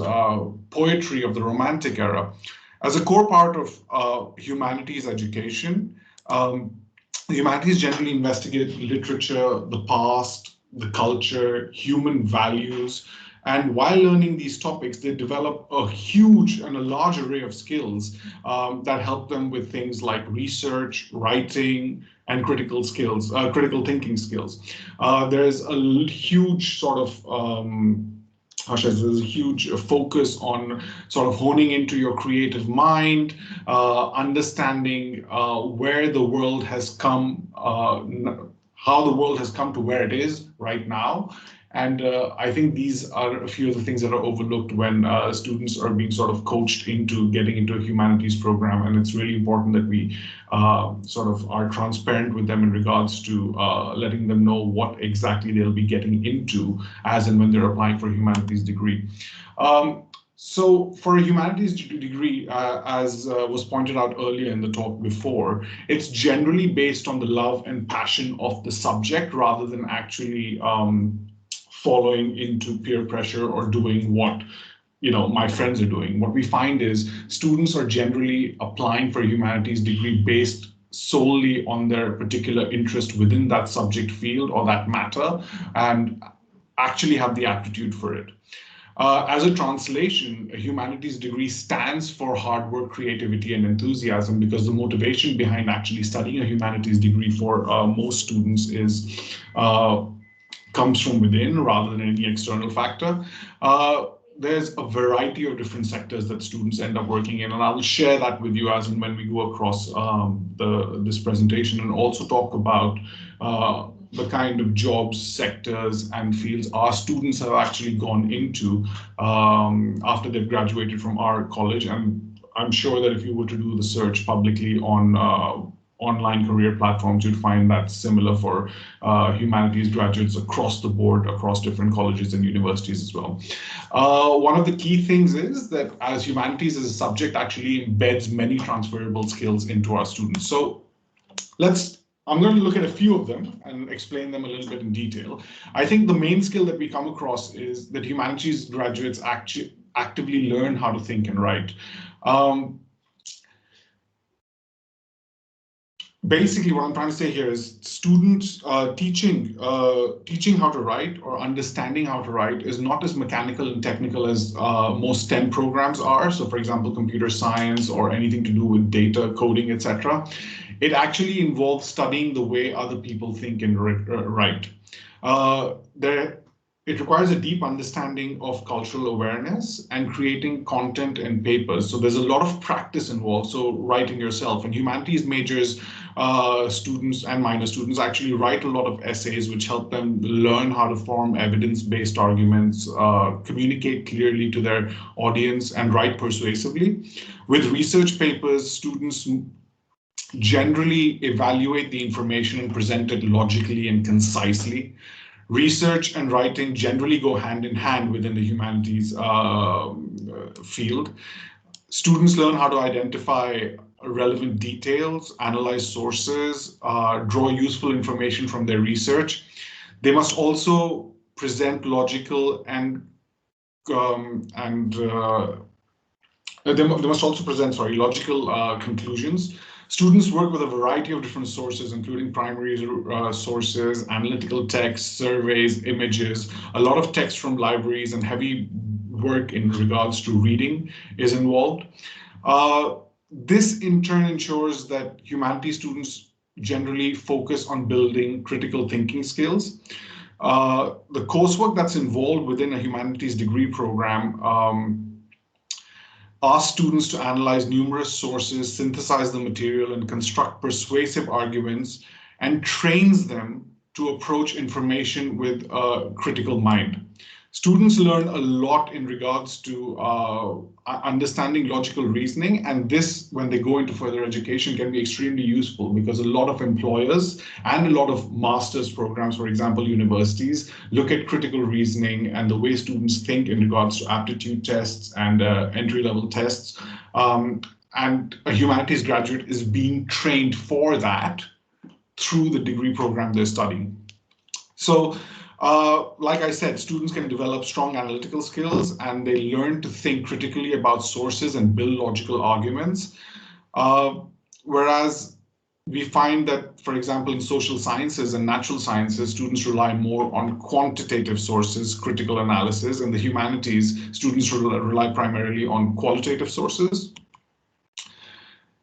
poetry of the Romantic era. As a core part of humanities education, humanities generally investigate literature, the past, the culture, human values. And while learning these topics, they develop a huge and a large array of skills that help them with things like research, writing, and critical thinking skills. There's a huge sort of there's a huge focus on sort of honing into your creative mind, understanding where the world has come, how the world has come to where it is right now, And I think these are a few of the things that are overlooked when students are being sort of coached into getting into a humanities program. And it's really important that we sort of are transparent with them in regards to letting them know what exactly they'll be getting into as and when they're applying for a humanities degree. So for a humanities degree, as was pointed out earlier in the talk before, it's generally based on the love and passion of the subject rather than actually following into peer pressure or doing what my friends are doing. What we find is students are generally applying for a humanities degree based solely on their particular interest within that subject field or that matter and actually have the aptitude for it. As a translation, a humanities degree stands for hard work, creativity, and enthusiasm, because the motivation behind actually studying a humanities degree for most students comes from within rather than any external factor. There's a variety of different sectors that students end up working in, and I will share that with you as and when we go across this presentation, and also talk about the kind of jobs, sectors, and fields our students have actually gone into after they've graduated from our college. And I'm sure that if you were to do the search publicly on online career platforms, you'd find that similar for humanities graduates across the board, across different colleges and universities as well. One of the key things is that as humanities as a subject actually embeds many transferable skills into our students. So I'm going to look at a few of them and explain them a little bit in detail. I think the main skill that we come across is that humanities graduates actively learn how to think and write. Basically, what I'm trying to say here is students teaching how to write or understanding how to write is not as mechanical and technical as most STEM programs are. So, for example, computer science or anything to do with data, coding, etc. It actually involves studying the way other people think and write. It requires a deep understanding of cultural awareness and creating content and papers. So there's a lot of practice involved. So writing yourself, and humanities majors students and minor students actually write a lot of essays which help them learn how to form evidence-based arguments, communicate clearly to their audience, and write persuasively. With research papers, students generally evaluate the information and present it logically and concisely. Research and writing generally go hand in hand within the humanities field. Students learn how to identify relevant details, analyze sources, draw useful information from their research. They must also present logical logical conclusions. Students work with a variety of different sources, including primary sources, analytical text, surveys, images, a lot of text from libraries, and heavy work in regards to reading is involved. This in turn ensures that humanities students generally focus on building critical thinking skills. The coursework that's involved within a humanities degree program asks students to analyze numerous sources, synthesize the material, and construct persuasive arguments, and trains them to approach information with a critical mind. Students learn a lot in regards to understanding logical reasoning, and this, when they go into further education, can be extremely useful because a lot of employers and a lot of master's programs, for example, universities, look at critical reasoning and the way students think in regards to aptitude tests and entry-level tests. And a humanities graduate is being trained for that through the degree program they're studying. So, like I said, students can develop strong analytical skills, and they learn to think critically about sources and build logical arguments. Whereas we find that, for example, in social sciences and natural sciences, students rely more on quantitative sources, critical analysis, and the humanities students rely primarily on qualitative sources.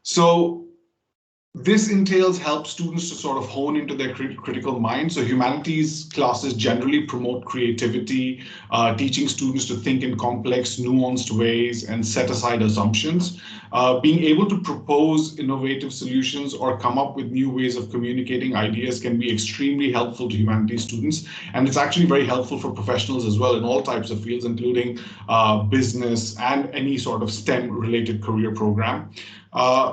So This entails help students to sort of hone into their critical mind. So humanities classes generally promote creativity, teaching students to think in complex, nuanced ways and set aside assumptions. Being able to propose innovative solutions or come up with new ways of communicating ideas can be extremely helpful to humanities students. And it's actually very helpful for professionals as well in all types of fields, including business and any sort of STEM-related career program.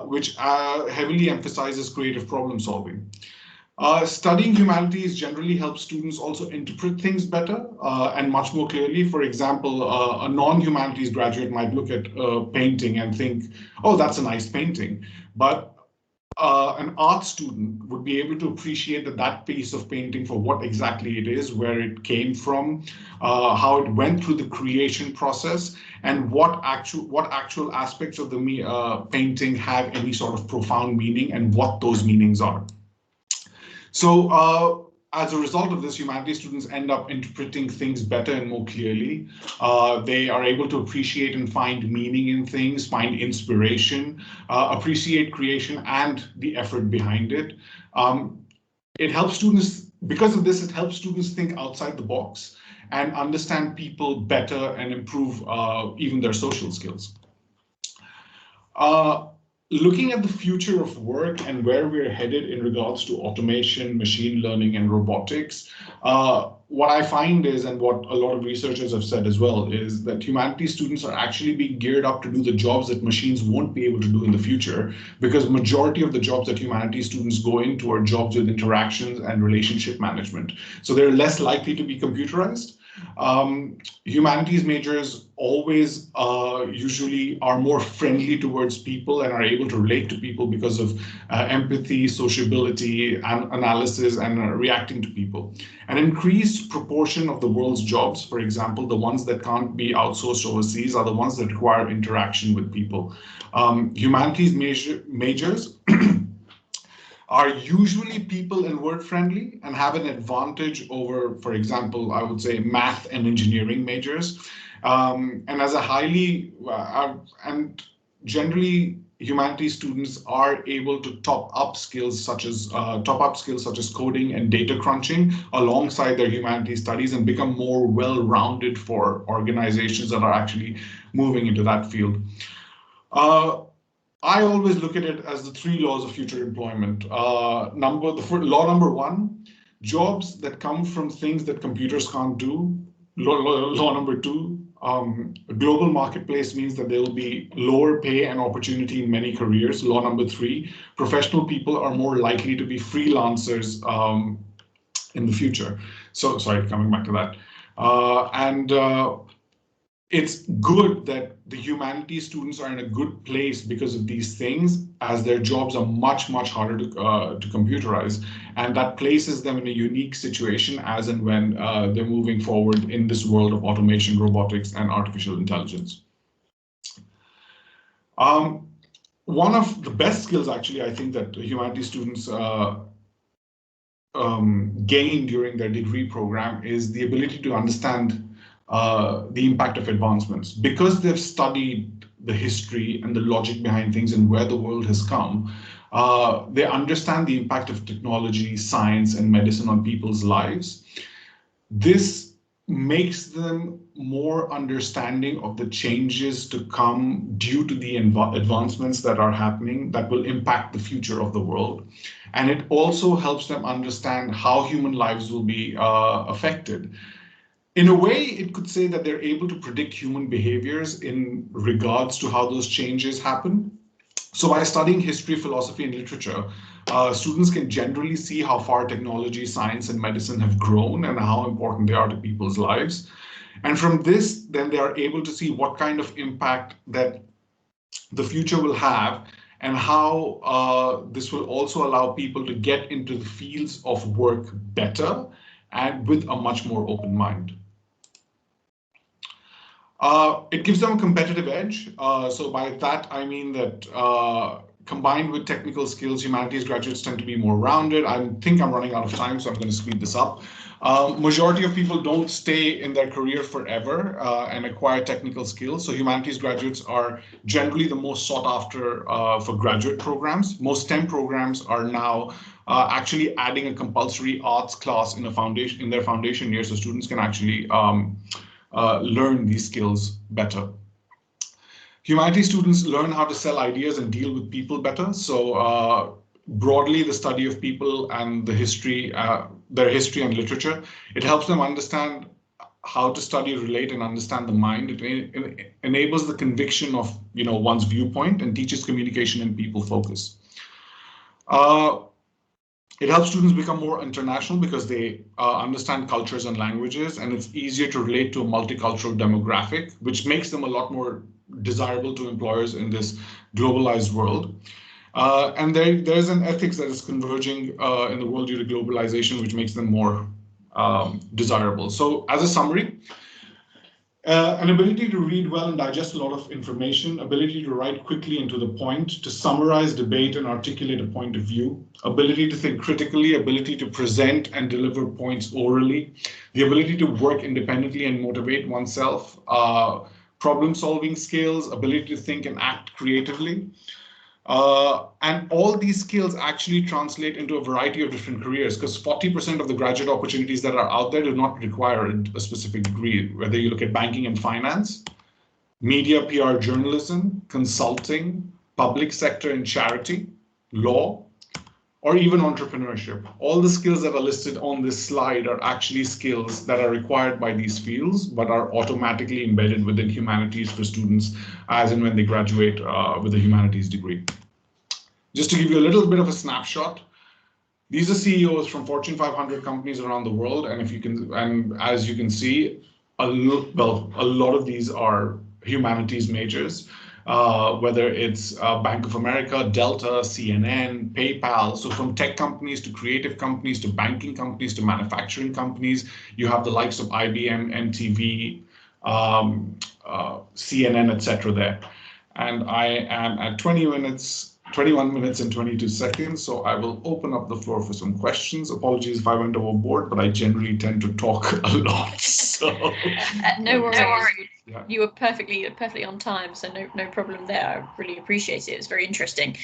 Which heavily emphasizes creative problem solving. Studying humanities generally helps students also interpret things better and much more clearly. For example, a non-humanities graduate might look at painting and think, oh, that's a nice painting. But an art student would be able to appreciate that piece of painting for what exactly it is, where it came from, how it went through the creation process, and what actual aspects of the painting have any sort of profound meaning and what those meanings are. So as a result of this, humanities students end up interpreting things better and more clearly. They are able to appreciate and find meaning in things, find inspiration, appreciate creation and the effort behind it. It helps students, because of this, it helps students think outside the box and understand people better and improve even their social skills. Looking at the future of work and where we're headed in regards to automation, machine learning, and robotics, what I find is, and what a lot of researchers have said as well, is that humanities students are actually being geared up to do the jobs that machines won't be able to do in the future, because majority of the jobs that humanities students go into are jobs with interactions and relationship management. So they're less likely to be computerized. Humanities majors always usually are more friendly towards people and are able to relate to people because of empathy, sociability, and analysis, and reacting to people. An increased proportion of the world's jobs, for example, the ones that can't be outsourced overseas, are the ones that require interaction with people. Humanities majors are usually people and word friendly and have an advantage over, for example, I would say math and engineering majors. And as a and generally humanities students are able to top up skills such as coding and data crunching alongside their humanities studies and become more well-rounded for organizations that are actually moving into that field. I always look at it as the 3 laws of future employment. Law number 1, jobs that come from things that computers can't do. Law number 2, a global marketplace means that there will be lower pay and opportunity in many careers. Law number 3, professional people are more likely to be freelancers in the future. So, sorry, coming back to that. It's good that the humanities students are in a good place because of these things, as their jobs are much, much harder to computerize. And that places them in a unique situation as and when they're moving forward in this world of automation, robotics, and artificial intelligence. One of the best skills, actually, I think that humanities students gain during their degree program is the ability to understand the impact of advancements. Because they've studied the history and the logic behind things and where the world has come, they understand the impact of technology, science, and medicine on people's lives. This makes them more understanding of the changes to come due to the advancements that are happening that will impact the future of the world. And it also helps them understand how human lives will be affected. In a way, it could say that they're able to predict human behaviors in regards to how those changes happen. So by studying history, philosophy, and literature, students can generally see how far technology, science, and medicine have grown and how important they are to people's lives. And from this, then they are able to see what kind of impact that the future will have and how this will also allow people to get into the fields of work better and with a much more open mind. It gives them a competitive edge. So by that, I mean that combined with technical skills, humanities graduates tend to be more rounded. I think I'm running out of time, so I'm going to speed this up. Majority of people don't stay in their career forever and acquire technical skills. So humanities graduates are generally the most sought after for graduate programs. Most STEM programs are now actually adding a compulsory arts class in their foundation year, so students can actually learn these skills better. Humanities students learn how to sell ideas and deal with people better. So broadly, the study of people and the history, their history and literature, it helps them understand how to study, relate, and understand the mind. It enables the conviction of one's viewpoint and teaches communication and people focus. It helps students become more international because they understand cultures and languages, and it's easier to relate to a multicultural demographic, which makes them a lot more desirable to employers in this globalized world. And there's an ethics that is converging in the world due to globalization, which makes them more desirable. So as a summary, an ability to read well and digest a lot of information, ability to write quickly and to the point, to summarize, debate, and articulate a point of view, ability to think critically, ability to present and deliver points orally, the ability to work independently and motivate oneself, problem-solving skills, ability to think and act creatively. And all these skills actually translate into a variety of different careers, because 40% of the graduate opportunities that are out there do not require a specific degree, whether you look at banking and finance, media, PR, journalism, consulting, public sector and charity, law, or even entrepreneurship. All the skills that are listed on this slide are actually skills that are required by these fields, but are automatically embedded within humanities for students as and when they graduate with a humanities degree. Just to give you a little bit of a snapshot, these are CEOs from Fortune 500 companies around the world, and as you can see, a lot of these are humanities majors. Whether it's Bank of America, Delta, CNN, PayPal. So from tech companies to creative companies to banking companies to manufacturing companies, you have the likes of IBM, MTV, CNN, etc. there. And I am at 21 minutes and 22 seconds, so I will open up the floor for some questions. Apologies if I went overboard, but I generally tend to talk a lot. So no worries. Yeah. You were perfectly on time, so no problem there. I really appreciate it. It's very interesting.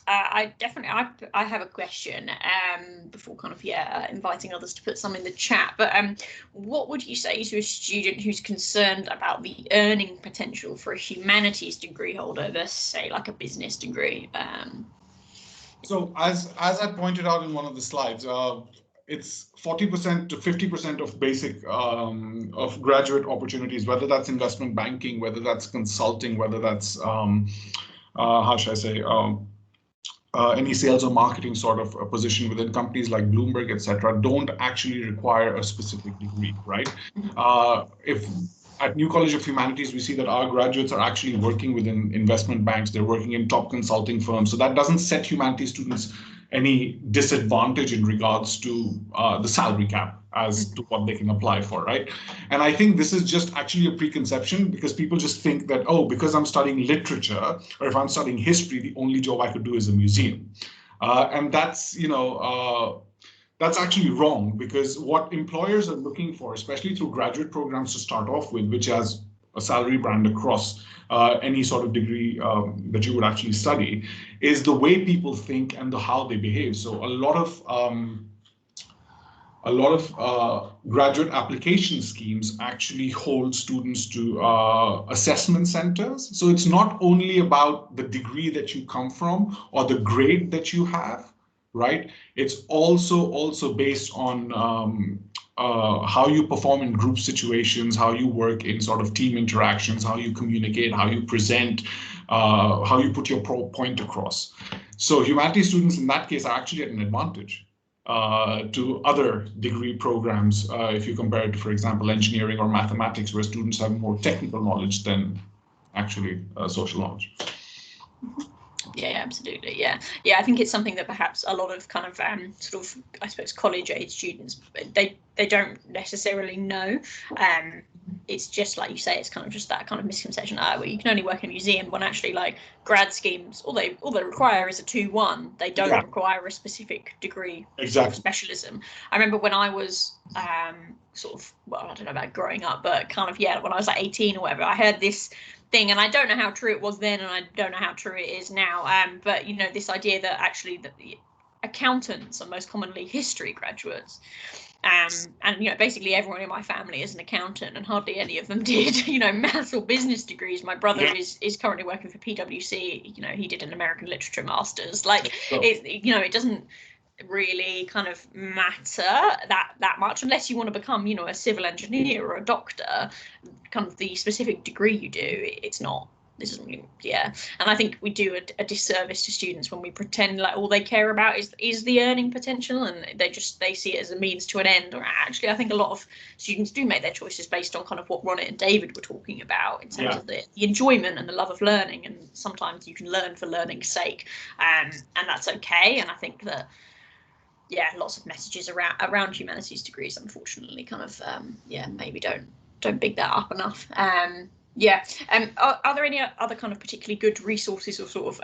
I have a question before kind of inviting others to put some in the chat. But what would you say to a student who's concerned about the earning potential for a humanities degree holder versus, say, like a business degree? So as I pointed out in one of the slides, it's 40% to 50% of basic of graduate opportunities, whether that's investment banking, whether that's consulting, whether that's how should I say, any sales or marketing sort of a position within companies like Bloomberg, etc., don't actually require a specific degree, right? If at New College of Humanities, we see that our graduates are actually working within investment banks, they're working in top consulting firms. So that doesn't set humanities students any disadvantage in regards to the salary cap as to what they can apply for, right? And I think this is just actually a preconception, because people just think that, oh, because I'm studying literature or if I'm studying history, the only job I could do is a museum. And that's, that's actually wrong, because what employers are looking for, especially through graduate programs to start off with, which has a salary band across any sort of degree that you would actually study, is the way people think and how they behave. So a lot of graduate application schemes actually hold students to assessment centers. So it's not only about the degree that you come from or the grade that you have, right? It's also based on how you perform in group situations, how you work in sort of team interactions, how you communicate, how you present, how you put your point across. So humanities students in that case are actually at an advantage to other degree programs if you compare it to, for example, engineering or mathematics, where students have more technical knowledge than actually social knowledge. Yeah, absolutely. Yeah. I think it's something that perhaps a lot of kind of sort of, I suppose, college age students, they don't necessarily know. it's just like you say, it's kind of just that kind of misconception, well, you can only work in a museum, when actually like grad schemes, all they require is a 2-1. They don't require a specific degree of specialism. I remember when I was sort of, well, I don't know about growing up, but kind of, when I was like 18 or whatever, I heard this thing, and I don't know how true it was then, and I don't know how true it is now, but you know, this idea that actually the accountants are most commonly history graduates. And you know, basically everyone in my family is an accountant, and hardly any of them did, you know, maths or business degrees. My brother is currently working for PwC. You know, he did an American literature master's. Like, it, you know, it doesn't really kind of matter that much, unless you want to become, you know, a civil engineer or a doctor. Kind of the specific degree you do, it's not. This isn't really, and I think we do a disservice to students when we pretend like all they care about is the earning potential, and they see it as a means to an end. Or actually, I think a lot of students do make their choices based on kind of what Ronit and David were talking about in terms of the enjoyment and the love of learning. And sometimes you can learn for learning's sake, and that's okay. And I think that lots of messages around humanities degrees, unfortunately, kind of maybe don't big that up enough. Are there any other kind of particularly good resources or sort of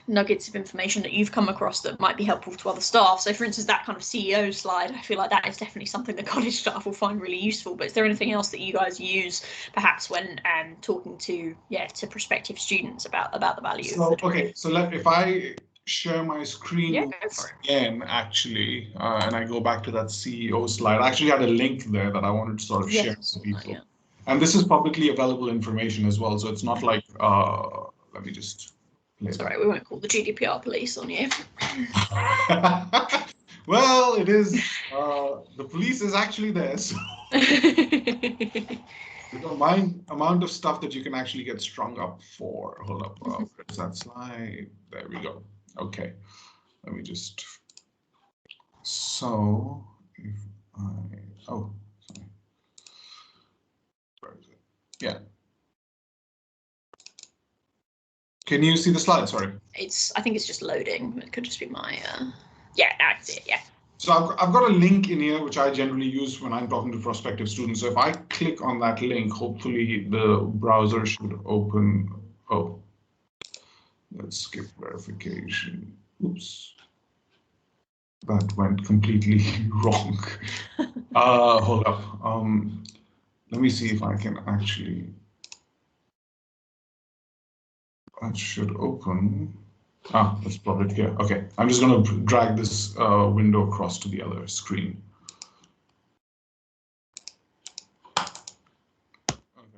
nuggets of information that you've come across that might be helpful to other staff? So, for instance, that kind of CEO slide, I feel like that is definitely something that college staff will find really useful. But is there anything else that you guys use, perhaps when talking to prospective students about the value? If I share my screen again, actually, and I go back to that CEO slide, I actually had a link there that I wanted to sort of share with people. And this is publicly available information as well, so it's not like, let me just play. It's all right, we won't call the GDPR police on you. Well, it is, the police is actually there, so. The amount of stuff that you can actually get strung up for. Hold up, where's that slide? There we go. Okay, let me just, so, if sorry. Yeah. Can you see the slide? Sorry. I think it's just loading. It could just be my. I see it. Yeah. So I've got a link in here which I generally use when I'm talking to prospective students. So if I click on that link, hopefully the browser should open. Oh, let's skip verification. Oops. That went completely wrong. Hold up. Let me see if I can actually. That should open. Let's plug it here. Okay, I'm just going to drag this window across to the other screen.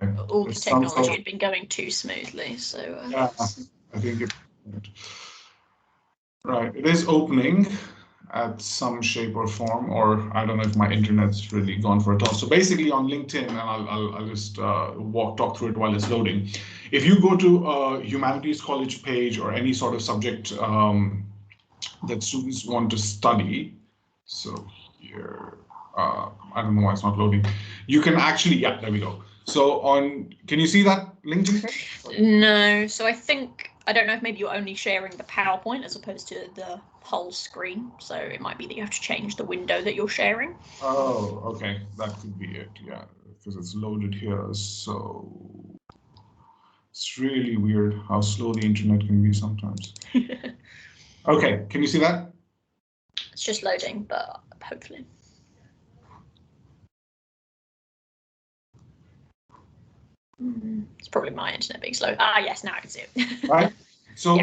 Okay. All the technology had been going too smoothly, so. I think it. Right, it is opening at some shape or form, or I don't know if my internet's really gone for a toss. So basically on LinkedIn, and I'll just talk through it while it's loading. If you go to a Humanities College page or any sort of subject that students want to study, so here, I don't know why it's not loading. You can actually, there we go. So can you see that LinkedIn page? No, so I don't know if maybe you're only sharing the PowerPoint as opposed to the whole screen. So it might be that you have to change the window that you're sharing. Oh, okay. That could be it. Yeah, because it's loaded here. So it's really weird how slow the internet can be sometimes. Okay, can you see that? It's just loading, but hopefully. It's probably my internet being slow. Yes, now I can see it. Right. So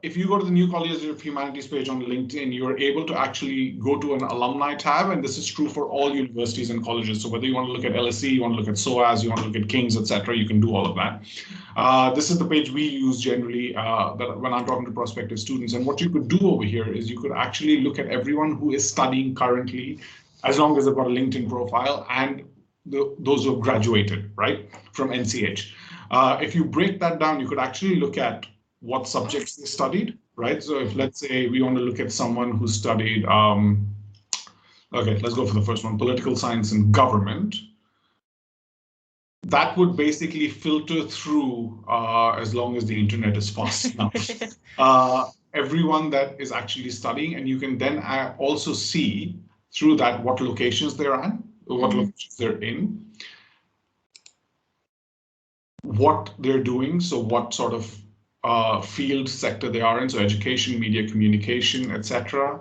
if you go to the New Colleges of Humanities page on LinkedIn, you're able to actually go to an alumni tab, and this is true for all universities and colleges. So whether you want to look at LSE, you want to look at SOAS, you want to look at King's, etc., you can do all of that. This is the page we use generally when I'm talking to prospective students. And what you could do over here is you could actually look at everyone who is studying currently, as long as they've got a LinkedIn profile, and those who have graduated, right, from NCH. If you break that down, you could actually look at what subjects they studied, right? So if, let's say, we want to look at someone who studied, okay, let's go for the first one, political science and government. That would basically filter through, as long as the internet is fast enough, everyone that is actually studying, and you can then also see through that what locations they're at, what locations they're in. what they're doing, so what sort of field sector they are in, so education, media, communication, etc.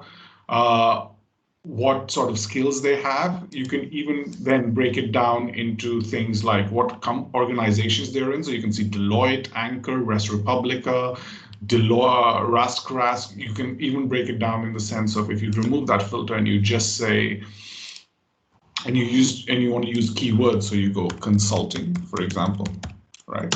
What sort of skills they have. You can even then break it down into things like what organizations they're in. So you can see Deloitte, Anchor, Res Publica, Deloitte, Rask. You can even break it down in the sense of if you remove that filter and you just say, and you want to use keywords, so you go consulting, for example, right?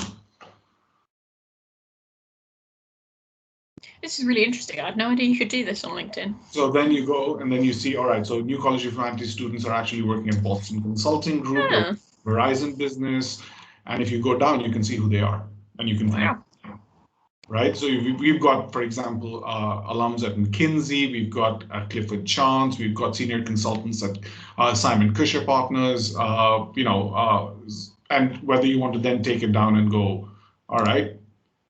This is really interesting. I had no idea you could do this on LinkedIn. So then you go and then you see, all right, so New College of Humanities students are actually working at Boston Consulting Group, or Verizon Business. And if you go down, you can see who they are and you can connect. Right. So we've got, for example, alums at McKinsey, we've got Clifford Chance, we've got senior consultants at Simon Kucher Partners, and whether you want to then take it down and go, all right,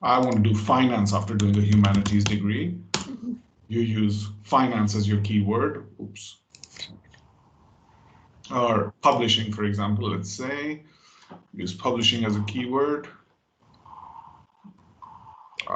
I want to do finance after doing a humanities degree. You use finance as your keyword. Oops. Or publishing, for example, let's say, use publishing as a keyword.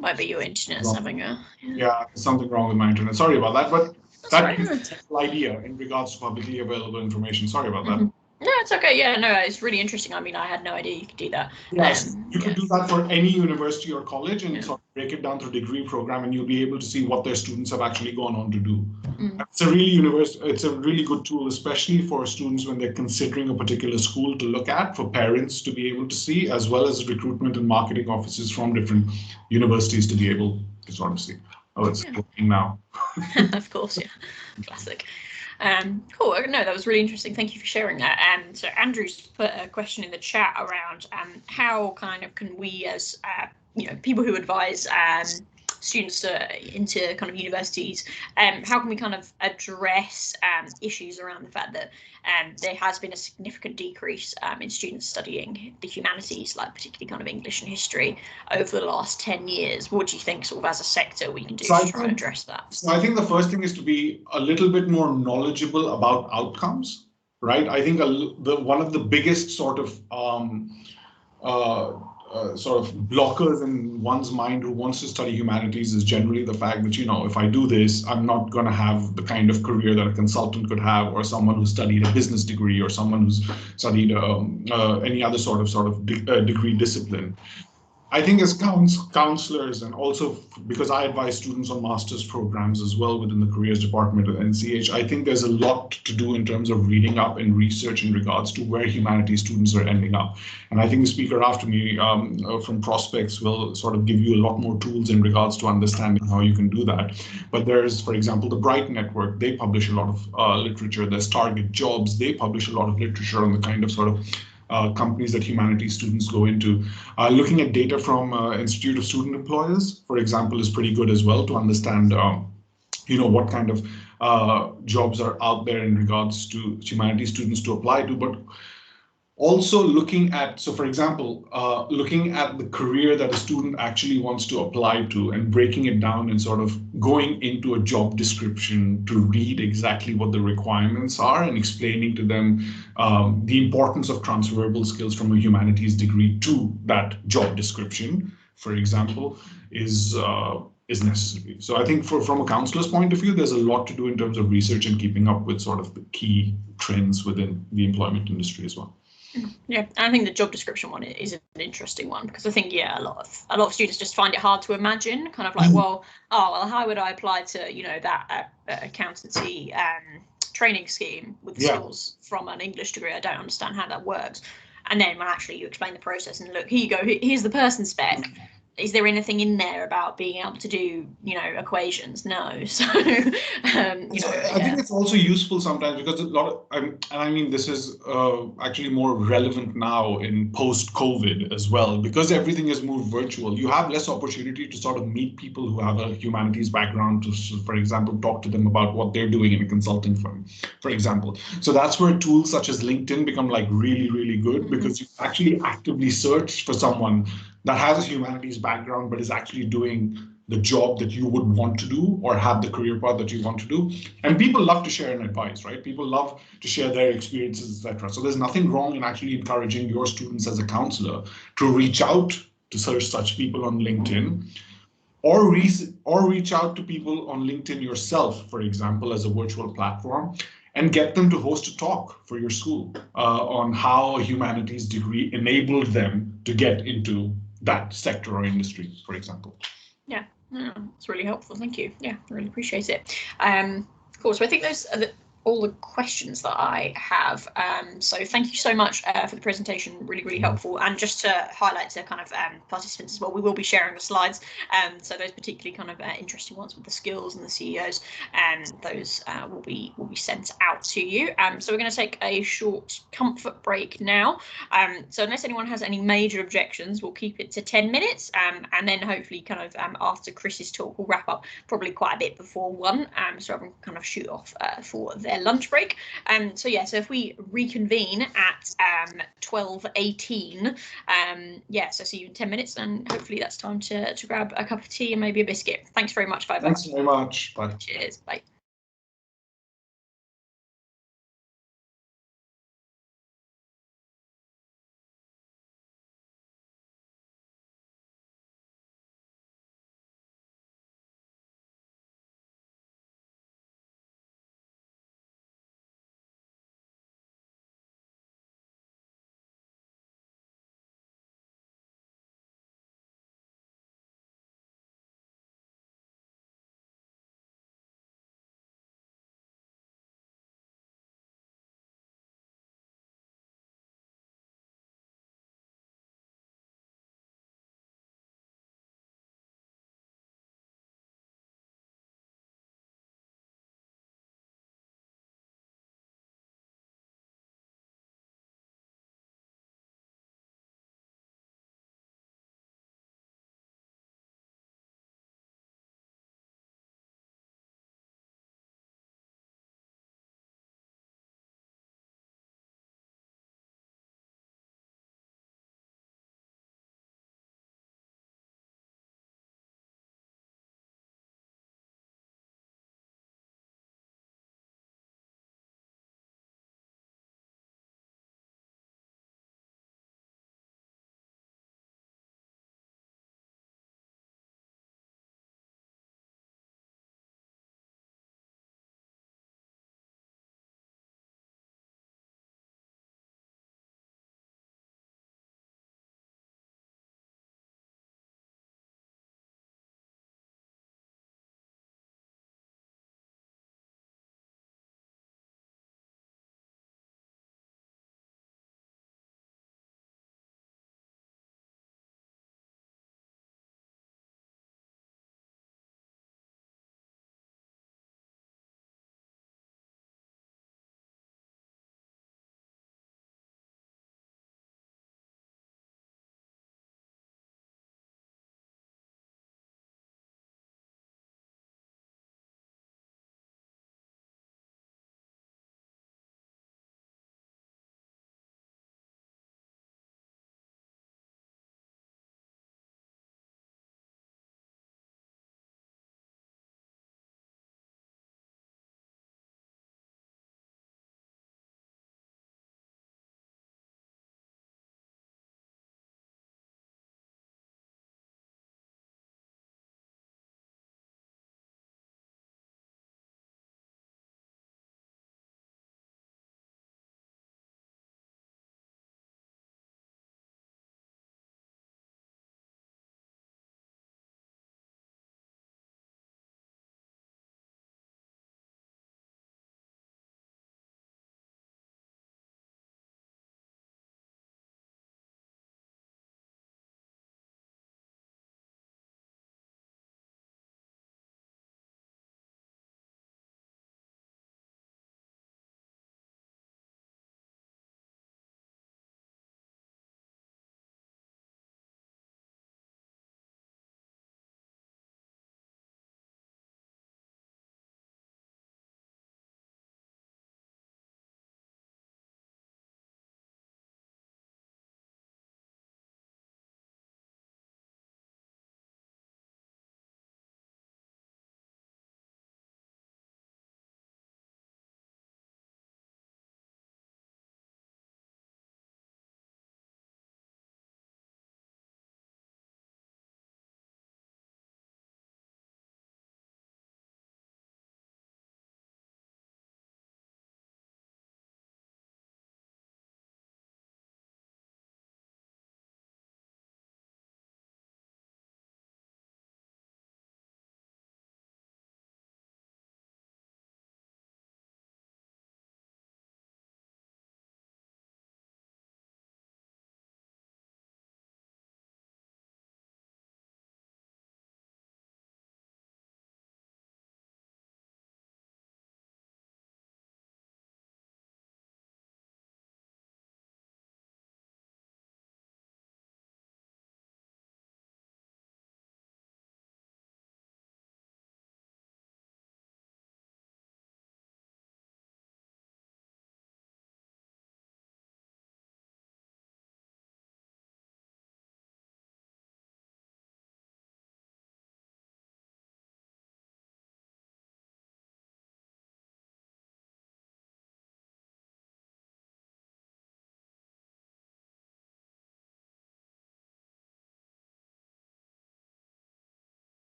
Might be your internet's having a... Yeah, there's something wrong with my internet. Sorry about that, but that's gives a technical idea in regards to publicly available information. Sorry about that. No, it's okay. Yeah, no, it's really interesting. I mean, I had no idea you could do that. Yes, you could do that for any university or college and sort of break it down through degree program, and you'll be able to see what their students have actually gone on to do. It's a really good tool, especially for students when they're considering a particular school to look at, for parents to be able to see, as well as recruitment and marketing offices from different universities to be able to sort of see. Oh, it's working now. Of course, yeah. Classic. Cool. No, that was really interesting. Thank you for sharing that. So Andrew's put a question in the chat around how kind of can we, as people who advise students into kind of universities, how can we kind of address issues around the fact that there has been a significant decrease in students studying the humanities, like particularly kind of English and history, over the last 10 years? What do you think, sort of as a sector, we can do to try and address that? So I think the first thing is to be a little bit more knowledgeable about outcomes, right? I think one of the biggest sort of blockers in one's mind who wants to study humanities is generally the fact that, if I do this, I'm not going to have the kind of career that a consultant could have, or someone who studied a business degree, or someone who's studied any other sort of degree discipline. I think as counselors, and also because I advise students on master's programs as well within the careers department at NCH, I think there's a lot to do in terms of reading up and research in regards to where humanities students are ending up. And I think the speaker after me from Prospects will sort of give you a lot more tools in regards to understanding how you can do that. But there's, for example, the Bright Network. They publish a lot of literature. There's Target Jobs. They publish a lot of literature on the kind of sort of companies that humanities students go into. Looking at data from Institute of Student Employers, for example, is pretty good as well to understand, what kind of jobs are out there in regards to humanities students to apply to. But also looking at, so for example, looking at the career that a student actually wants to apply to and breaking it down and sort of going into a job description to read exactly what the requirements are and explaining to them the importance of transferable skills from a humanities degree to that job description, for example, is necessary. So I think from a counselor's point of view, there's a lot to do in terms of research and keeping up with sort of the key trends within the employment industry as well. Yeah, I think the job description one is an interesting one, because I think a lot of students just find it hard to imagine, kind of like, how would I apply to that accountancy training scheme with skills from an English degree? I don't understand how that works. And then when actually you explain the process and look, here you go, here's the person spec. Is there anything in there about being able to do, equations? No. So, I think it's also useful sometimes because a lot of, this is actually more relevant now in post-COVID as well, because everything is moved virtual. You have less opportunity to sort of meet people who have a humanities background to, for example, talk to them about what they're doing in a consulting firm, for example. So that's where tools such as LinkedIn become like really, really good, because you actually actively search for someone that has a humanities background but is actually doing the job that you would want to do or have the career path that you want to do. And people love to share an advice, right? People love to share their experiences, etc. So there's nothing wrong in actually encouraging your students as a counselor to reach out to such people on LinkedIn, or reach out to people on LinkedIn yourself, for example, as a virtual platform, and get them to host a talk for your school on how a humanities degree enabled them to get into that sector or industry, for example. Yeah, it's really helpful. Thank you. Yeah, I really appreciate it. Cool. So I think those are all the questions that I have. So thank you so much for the presentation. Really, really helpful. And just to highlight to kind of participants as well, we will be sharing the slides. So those particularly kind of interesting ones with the skills and the CEOs, those will be sent out to you. So we're going to take a short comfort break now. So unless anyone has any major objections, we'll keep it to 10 minutes. And then hopefully kind of after Chris's talk, we'll wrap up probably quite a bit before 1. So everyone can kind of shoot off for their lunch break. So yeah, so if we reconvene at 12:18, yeah, so see you in 10 minutes, and hopefully that's time to grab a cup of tea and maybe a biscuit. Thanks very much, Vaibhav. Thanks very much. Bye. Cheers. Bye.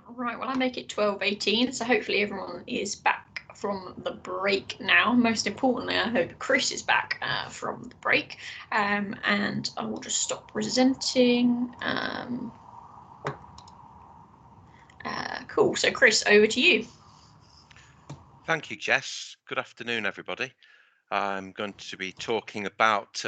Right, well, I make it 12:18, so hopefully everyone is back from the break now. Most importantly, I hope Chris is back from the break, and I will just stop presenting. Cool, so Chris, over to you. Thank you, Jess. Good afternoon, everybody. I'm going to be talking about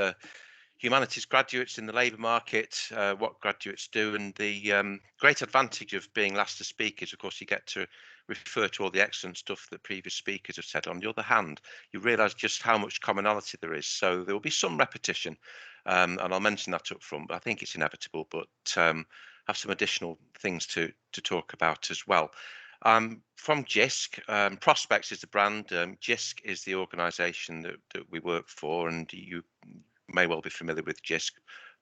humanities graduates in the labour market, what graduates do, and the great advantage of being last to speak is, of course, you get to refer to all the excellent stuff that previous speakers have said. On the other hand, you realise just how much commonality there is. So there will be some repetition, and I'll mention that up front, but I think it's inevitable, but have some additional things to talk about as well. From JISC. Prospects is the brand. JISC is the organisation that we work for, and you may well be familiar with JISC.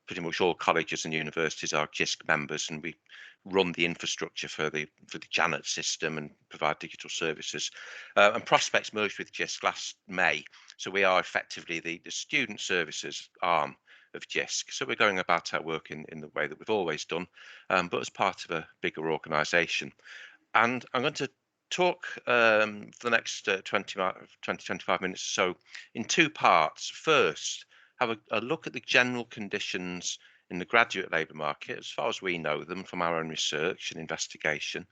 Pretty much all colleges and universities are JISC members, and we run the infrastructure for the Janet system and provide digital services. And Prospects merged with JISC last May, so we are effectively the student services arm of JISC. So we're going about our work in the way that we've always done, but as part of a bigger organisation. And I'm going to talk for the next 20-25 minutes or so in two parts. First, have a look at the general conditions in the graduate labour market as far as we know them from our own research and investigation,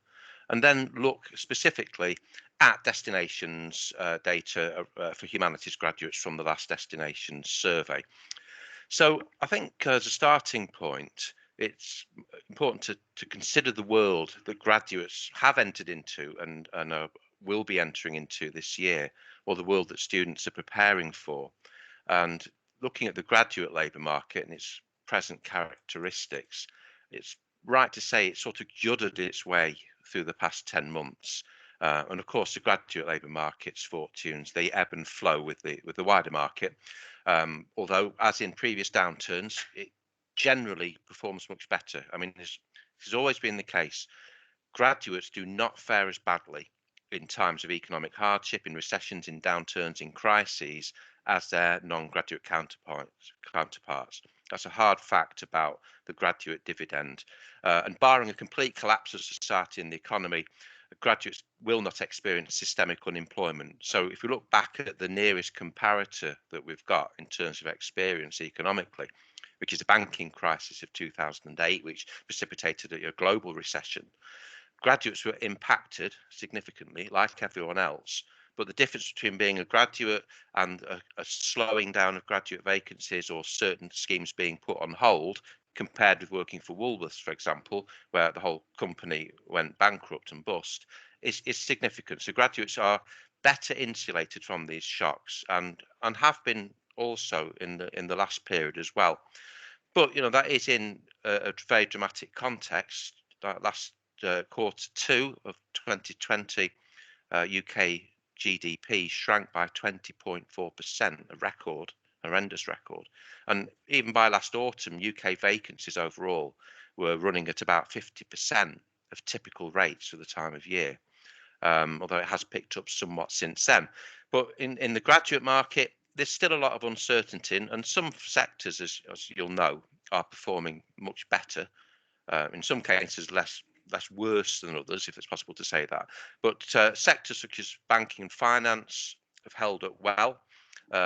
and then look specifically at destinations data for humanities graduates from the last destinations survey. So I think as a starting point, it's important to consider the world that graduates have entered into and will be entering into this year, or the world that students are preparing for. And looking at the graduate labour market and its present characteristics, it's right to say it's sort of juddered its way through the past 10 months. And of course, the graduate labour market's fortunes, they ebb and flow with the wider market. Although, as in previous downturns, it generally performs much better. I mean, this has always been the case. Graduates do not fare as badly in times of economic hardship, in recessions, in downturns, in crises, as their non-graduate counterparts. That's a hard fact about the graduate dividend. And barring a complete collapse of society and the economy, graduates will not experience systemic unemployment. So if we look back at the nearest comparator that we've got in terms of experience economically, which is the banking crisis of 2008, which precipitated a global recession, graduates were impacted significantly, like everyone else. But the difference between being a graduate and a slowing down of graduate vacancies or certain schemes being put on hold, compared with working for Woolworths, for example, where the whole company went bankrupt and bust, is significant. So graduates are better insulated from these shocks and have been also in the last period as well. But that is in a very dramatic context. That last Q2 of 2020, UK GDP shrank by 20.4%, a record, horrendous record. And even by last autumn, UK vacancies overall were running at about 50% of typical rates for the time of year, although it has picked up somewhat since then. But in the graduate market, there's still a lot of uncertainty, and some sectors, as you'll know, are performing much better. In some cases, less worse than others, if it's possible to say that. But sectors such as banking and finance have held up well.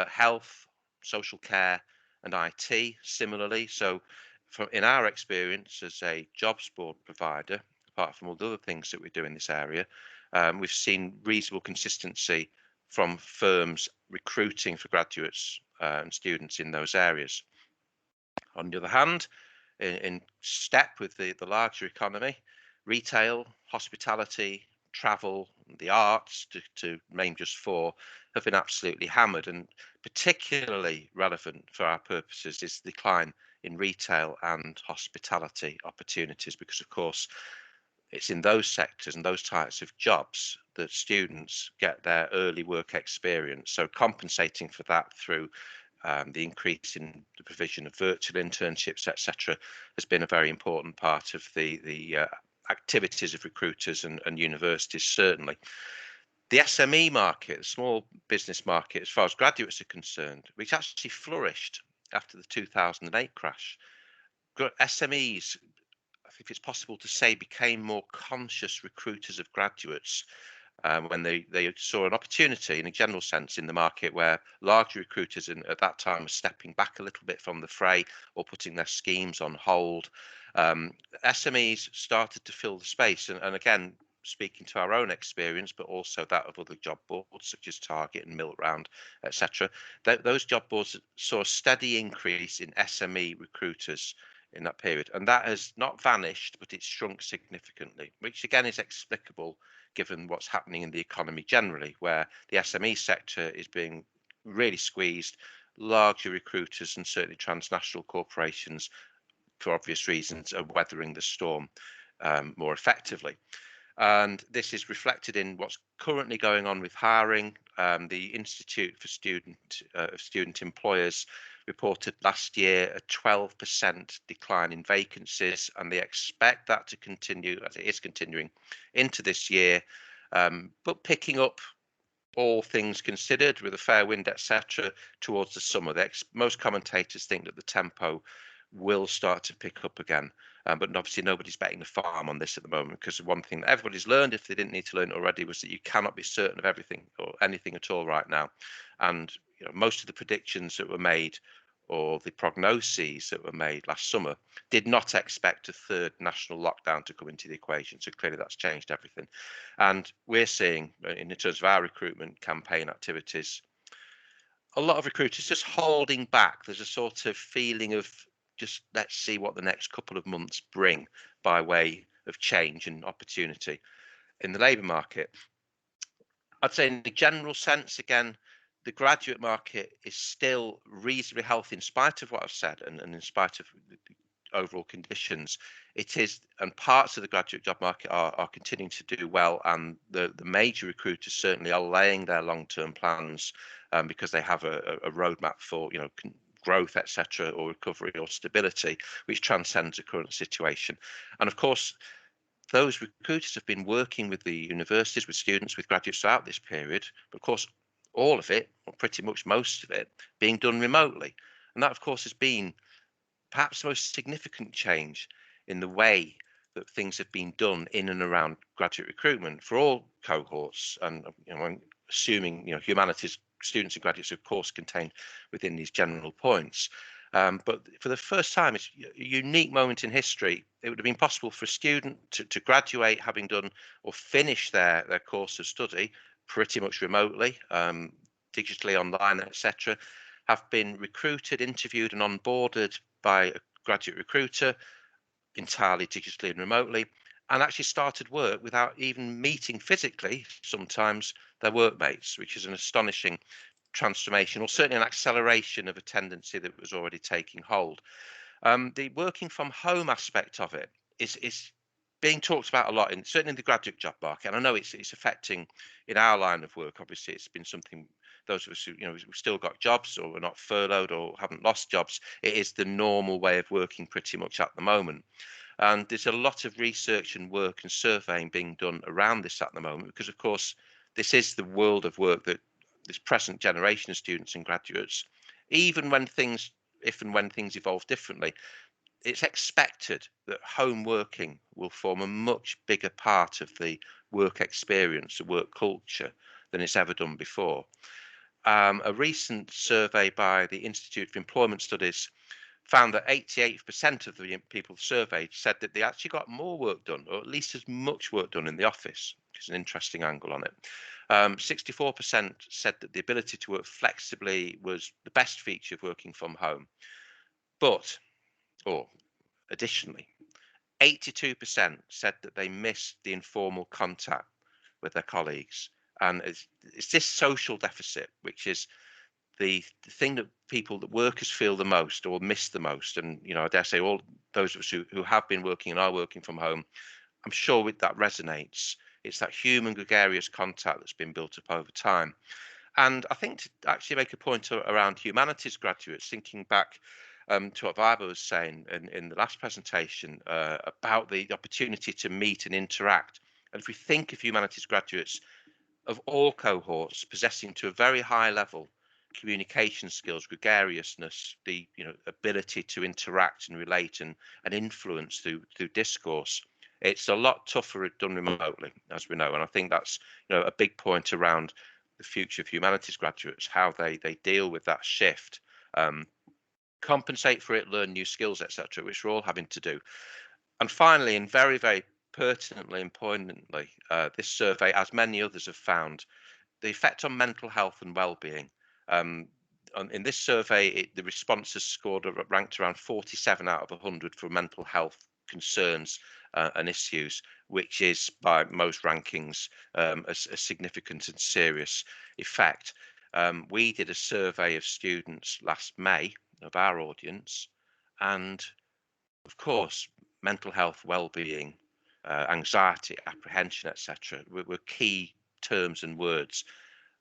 Health, social care, and IT similarly. So, in our experience as a jobs board provider, apart from all the other things that we do in this area, we've seen reasonable consistency from firms recruiting for graduates and students in those areas. On the other hand, in step with the larger economy, retail, hospitality, travel, the arts, to name just four, have been absolutely hammered. And particularly relevant for our purposes is the decline in retail and hospitality opportunities, because of course it's in those sectors and those types of jobs that students get their early work experience. So compensating for that through the increase in the provision of virtual internships, etc., has been a very important part of the activities of recruiters and universities, certainly. The SME market, the small business market, as far as graduates are concerned, which actually flourished after the 2008 crash. SMEs if it's possible to say, became more conscious recruiters of graduates when they saw an opportunity in a general sense in the market where larger recruiters at that time were stepping back a little bit from the fray or putting their schemes on hold. SMEs started to fill the space, and again, speaking to our own experience, but also that of other job boards such as Target and Milround, etc. Those job boards saw a steady increase in SME recruiters in that period, and that has not vanished, but it's shrunk significantly, which again is explicable given what's happening in the economy generally, where the SME sector is being really squeezed. Larger recruiters and certainly transnational corporations, for obvious reasons, are weathering the storm more effectively. And this is reflected in what's currently going on with hiring. The Institute for Student Employers reported last year a 12% decline in vacancies, and they expect that to continue, as it is continuing, into this year, but picking up, all things considered, with a fair wind, etc., towards the summer. Most commentators think that the tempo will start to pick up again. But obviously nobody's betting the farm on this at the moment, because one thing that everybody's learned, if they didn't need to learn it already, was that you cannot be certain of everything or anything at all right now. And most of the predictions that were made, or the prognoses that were made last summer, did not expect a third national lockdown to come into the equation. So clearly that's changed everything. And we're seeing, in terms of our recruitment campaign activities, a lot of recruiters just holding back. There's a sort of feeling of just let's see what the next couple of months bring by way of change and opportunity in the labour market. I'd say in the general sense, again, the graduate market is still reasonably healthy in spite of what I've said, and in spite of the overall conditions. It is, and parts of the graduate job market are continuing to do well, and the major recruiters certainly are laying their long-term plans because they have a roadmap for growth, etc., or recovery or stability, which transcends the current situation. And of course, those recruiters have been working with the universities, with students, with graduates throughout this period, but of course, all of it, or pretty much most of it, being done remotely. And that, of course, has been perhaps the most significant change in the way that things have been done in and around graduate recruitment for all cohorts. And I'm assuming humanities students and graduates are of course contained within these general points. But for the first time, it's a unique moment in history. It would have been possible for a student to graduate having done or finish their course of study pretty much remotely, digitally, online, etc., have been recruited, interviewed and onboarded by a graduate recruiter entirely digitally and remotely, and actually started work without even meeting physically sometimes their workmates, which is an astonishing transformation, or certainly an acceleration of a tendency that was already taking hold. The working from home aspect of it is being talked about a lot, certainly in the graduate job market. And I know it's affecting in our line of work. Obviously, it's been something, those of us who we've still got jobs or we're not furloughed or haven't lost jobs, it is the normal way of working pretty much at the moment. And there's a lot of research and work and surveying being done around this at the moment, because of course this is the world of work that this present generation of students and graduates, even when things, if and when things evolve differently, it's expected that home working will form a much bigger part of the work experience, the work culture, than it's ever done before. A recent survey by the Institute for Employment Studies found that 88% of the people surveyed said that they actually got more work done, or at least as much work done in the office, which is an interesting angle on it. 64% said that the ability to work flexibly was the best feature of working from home. But, or additionally, 82% said that they missed the informal contact with their colleagues. And it's this social deficit, which is the thing that workers feel the most or miss the most. And I dare say all those of us who have been working and are working from home, I'm sure that resonates. It's that human gregarious contact that's been built up over time. And I think to actually make a point around humanities graduates, thinking back to what Vaibhav was saying in the last presentation about the opportunity to meet and interact. And if we think of humanities graduates of all cohorts possessing to a very high level communication skills, gregariousness, the ability to interact and relate and influence through discourse. It's a lot tougher done remotely, as we know, and I think that's a big point around the future of humanities graduates, how they deal with that shift, compensate for it, learn new skills, etc., which we're all having to do. And finally, and very, very pertinently and poignantly, this survey, as many others have found, the effect on mental health and well-being. In this survey, the responses scored ranked around 47 out of 100 for mental health concerns and issues, which is by most rankings a significant and serious effect. We did a survey of students last May of our audience, and of course, mental health, well-being, anxiety, apprehension, etc., were key terms and words.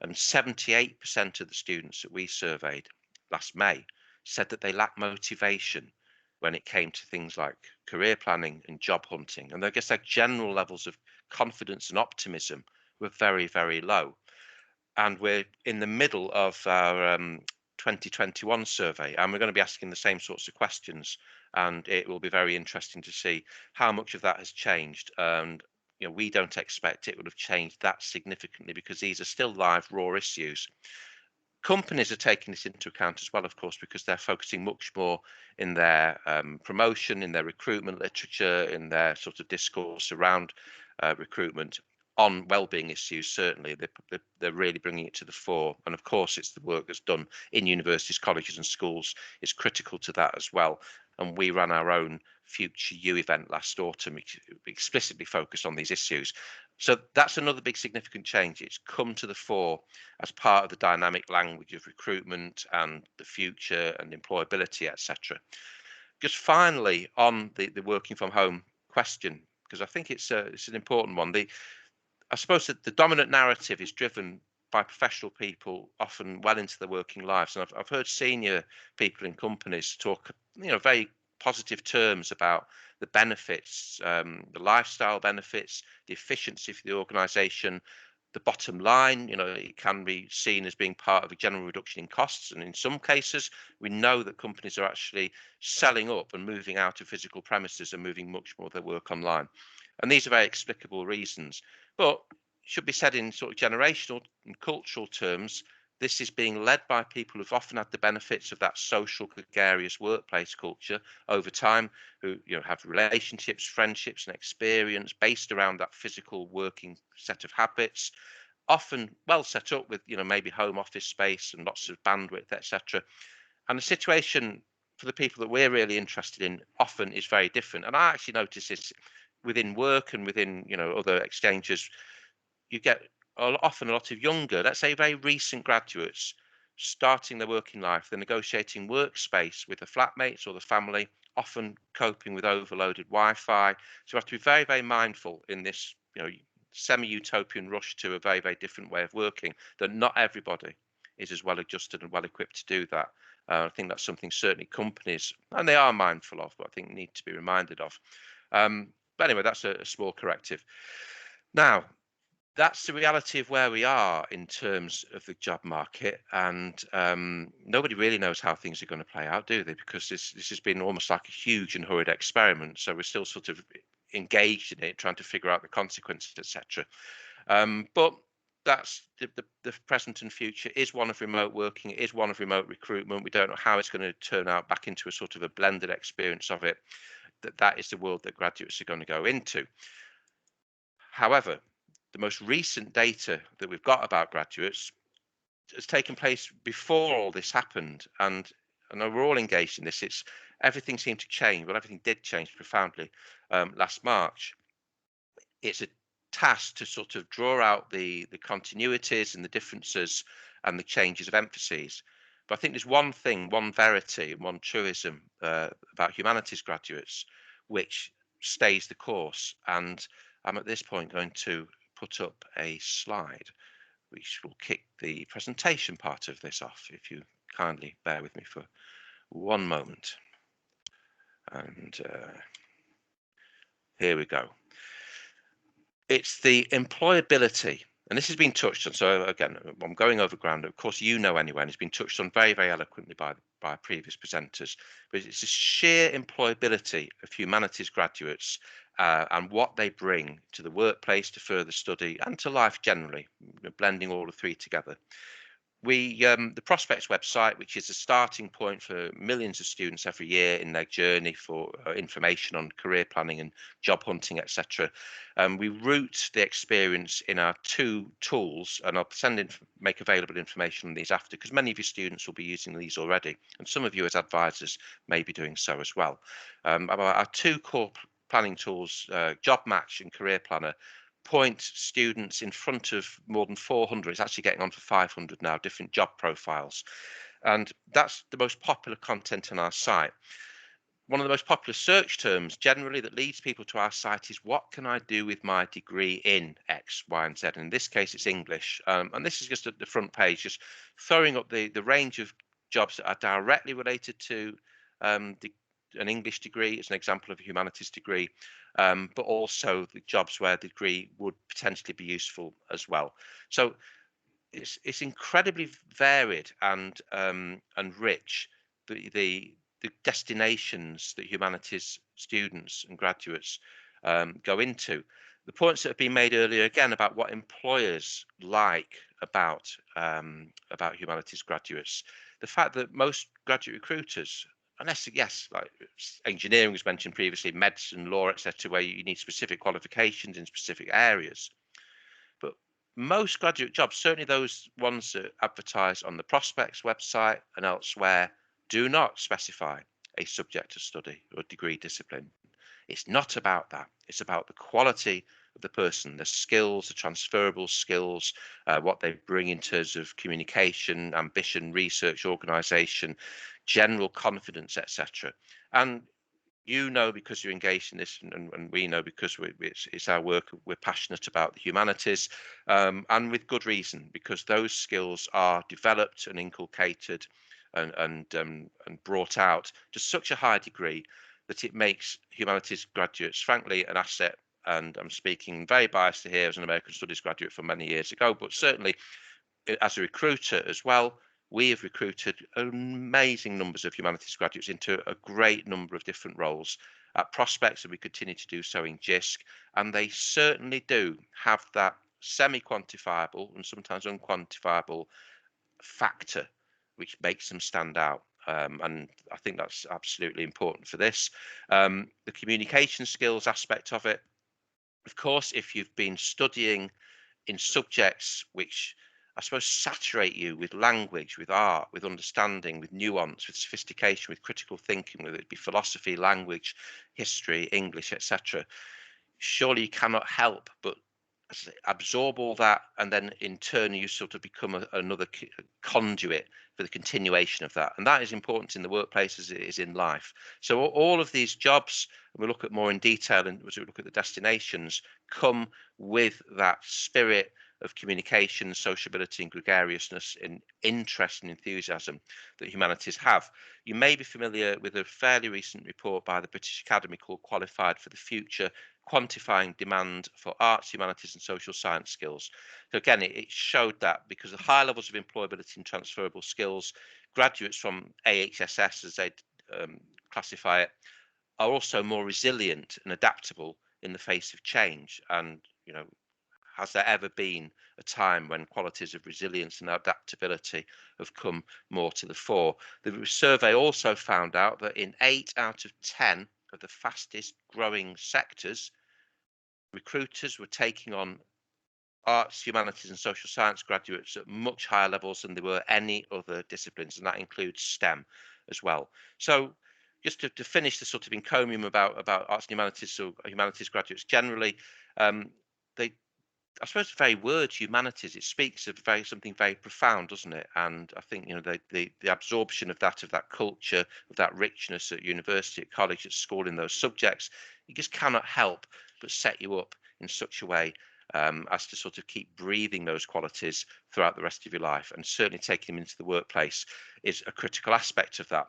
And 78% of the students that we surveyed last May said that they lacked motivation when it came to things like career planning and job hunting. And I guess their general levels of confidence and optimism were very, very low. And we're in the middle of our 2021 survey, and we're going to be asking the same sorts of questions. And it will be very interesting to see how much of that has changed. And we don't expect it would have changed that significantly, because these are still live, raw issues. Companies are taking this into account as well, of course, because they're focusing much more in their promotion, in their recruitment literature, in their sort of discourse around recruitment on well-being issues. Certainly, they're really bringing it to the fore. And of course, it's the work that's done in universities, colleges and schools is critical to that as well. And we ran our own Future You event last autumn, which explicitly focused on these issues. So that's another big significant change. It's come to the fore as part of the dynamic language of recruitment and the future and employability, etc. Just finally, on the working from home question, because I think it's an important one. I suppose that the dominant narrative is driven by professional people, often well into their working lives. And I've heard senior people in companies talk, very positive terms about the benefits, the lifestyle benefits, the efficiency for the organisation, the bottom line. It can be seen as being part of a general reduction in costs. And in some cases, we know that companies are actually selling up and moving out of physical premises and moving much more of their work online. And these are very explicable reasons. But should be said in sort of generational and cultural terms, this is being led by people who've often had the benefits of that social, gregarious workplace culture over time, who have relationships, friendships and experience based around that physical working set of habits, often well set up with maybe home office space and lots of bandwidth, etc. And the situation for the people that we're really interested in often is very different. And I actually notice this within work and within other exchanges. You get often a lot of younger, let's say very recent graduates, starting their working life. They're negotiating workspace with the flatmates or the family, often coping with overloaded Wi-Fi. So we have to be very, very mindful in this semi-utopian rush to a very, very different way of working, that not everybody is as well adjusted and well equipped to do that. I think that's something certainly companies, and they are mindful of, but I think need to be reminded of. But anyway, that's a small corrective. Now, that's the reality of where we are in terms of the job market, and nobody really knows how things are going to play out, do they? Because this has been almost like a huge and hurried experiment. So we're still sort of engaged in it, trying to figure out the consequences, etc. But that's the present and future is one of remote working. It is one of remote recruitment. We don't know how it's going to turn out back into a sort of a blended experience of it. That is the world that graduates are going to go into. However, the most recent data that we've got about graduates has taken place before all this happened, and I know we're all engaged in this. Everything seemed to change, but everything did change profoundly last March. It's a task to sort of draw out the continuities and the differences and the changes of emphases. But I think there's one thing, one verity, and one truism about humanities graduates which stays the course. And I'm at this point going to put up a slide which will kick the presentation part of this off, if you kindly bear with me for one moment. And here we go. It's the employability And this has been touched on, so again, I'm going over ground, of course you know anyway, and it's been touched on very, very eloquently by previous presenters, but it's the sheer employability of humanities graduates and what they bring to the workplace, to further study, and to life generally, blending all the three together. The Prospects website, which is a starting point for millions of students every year in their journey for information on career planning and job hunting, etc. We root the experience in our 2 tools, and I'll make available information on these after, because many of your students will be using these already, and some of you as advisors may be doing so as well. About our 2 core planning tools, Job Match and Career Planner, point students in front of more than 400, it's actually getting on for 500 now, different job profiles. And that's the most popular content on our site. One of the most popular search terms generally that leads people to our site is, what can I do with my degree in X, Y, and Z? And in this case, it's English. And this is just at the front page, just throwing up the range of jobs that are directly related to an English degree, as an example of a humanities degree, but also the jobs where the degree would potentially be useful as well. So it's incredibly varied and rich, the destinations that humanities students and graduates go into. The points that have been made earlier again about what employers like about humanities graduates, the fact that most graduate recruiters, unless, yes, like engineering was mentioned previously, medicine, law, etc., where you need specific qualifications in specific areas, but most graduate jobs, certainly those ones that advertise on the Prospects website and elsewhere, do not specify a subject of study or degree discipline. It's not about that. It's about the quality of the person, the skills, the transferable skills, what they bring in terms of communication, ambition, research, organisation, general confidence, etc. And you know, because you're engaged in this, and we know because it's our work, we're passionate about the humanities, and with good reason, because those skills are developed and inculcated and brought out to such a high degree that it makes humanities graduates, frankly, an asset. And I'm speaking very biased here as an American Studies graduate from many years ago, but certainly as a recruiter as well, we have recruited amazing numbers of humanities graduates into a great number of different roles at Prospects, and we continue to do so in JISC. And they certainly do have that semi-quantifiable and sometimes unquantifiable factor which makes them stand out. And I think that's absolutely important for this. The communication skills aspect of it, of course, if you've been studying in subjects which I suppose saturate you with language, with art, with understanding, with nuance, with sophistication, with critical thinking, whether it be philosophy, language, history, English, etc., surely you cannot help but absorb all that, and then in turn you sort of become another conduit for the continuation of that. And that is important in the workplace as it is in life. So all of these jobs, and we'll look at more in detail and as we look at the destinations, come with that spirit of communication, sociability and gregariousness and interest and enthusiasm that humanities have. You may be familiar with a fairly recent report by the British Academy called Qualified for the Future, quantifying demand for arts, humanities and social science skills. So again, it showed that because of high levels of employability and transferable skills, graduates from AHSS, as they classify it, are also more resilient and adaptable in the face of change. And, you know, has there ever been a time when qualities of resilience and adaptability have come more to the fore? The survey also found out that in 8 out of 10 of the fastest growing sectors, recruiters were taking on arts, humanities and social science graduates at much higher levels than there were any other disciplines, and that includes STEM as well. So just to finish the sort of encomium about arts and humanities, or humanities graduates generally, I suppose the very word humanities, it speaks of something very profound, doesn't it? And I think, you know, the absorption of that culture, of that richness at university, at college, at school in those subjects, it just cannot help but set you up in such a way as to sort of keep breathing those qualities throughout the rest of your life. And certainly taking them into the workplace is a critical aspect of that.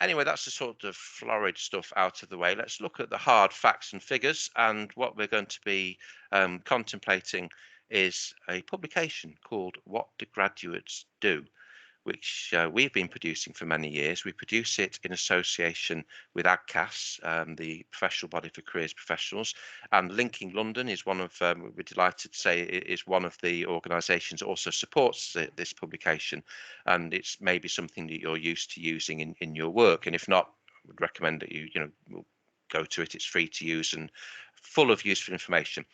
Anyway, that's the sort of florid stuff out of the way. Let's look at the hard facts and figures, and what we're going to be contemplating is a publication called What Do Graduates Do?, which we've been producing for many years. We produce it in association with AGCAS, the professional body for careers professionals, and Linking London is one of, we're delighted to say, it is one of the organisations that also supports this publication, and it's maybe something that you're used to using in your work, and if not, I would recommend that you will go to it. It's free to use and full of useful information.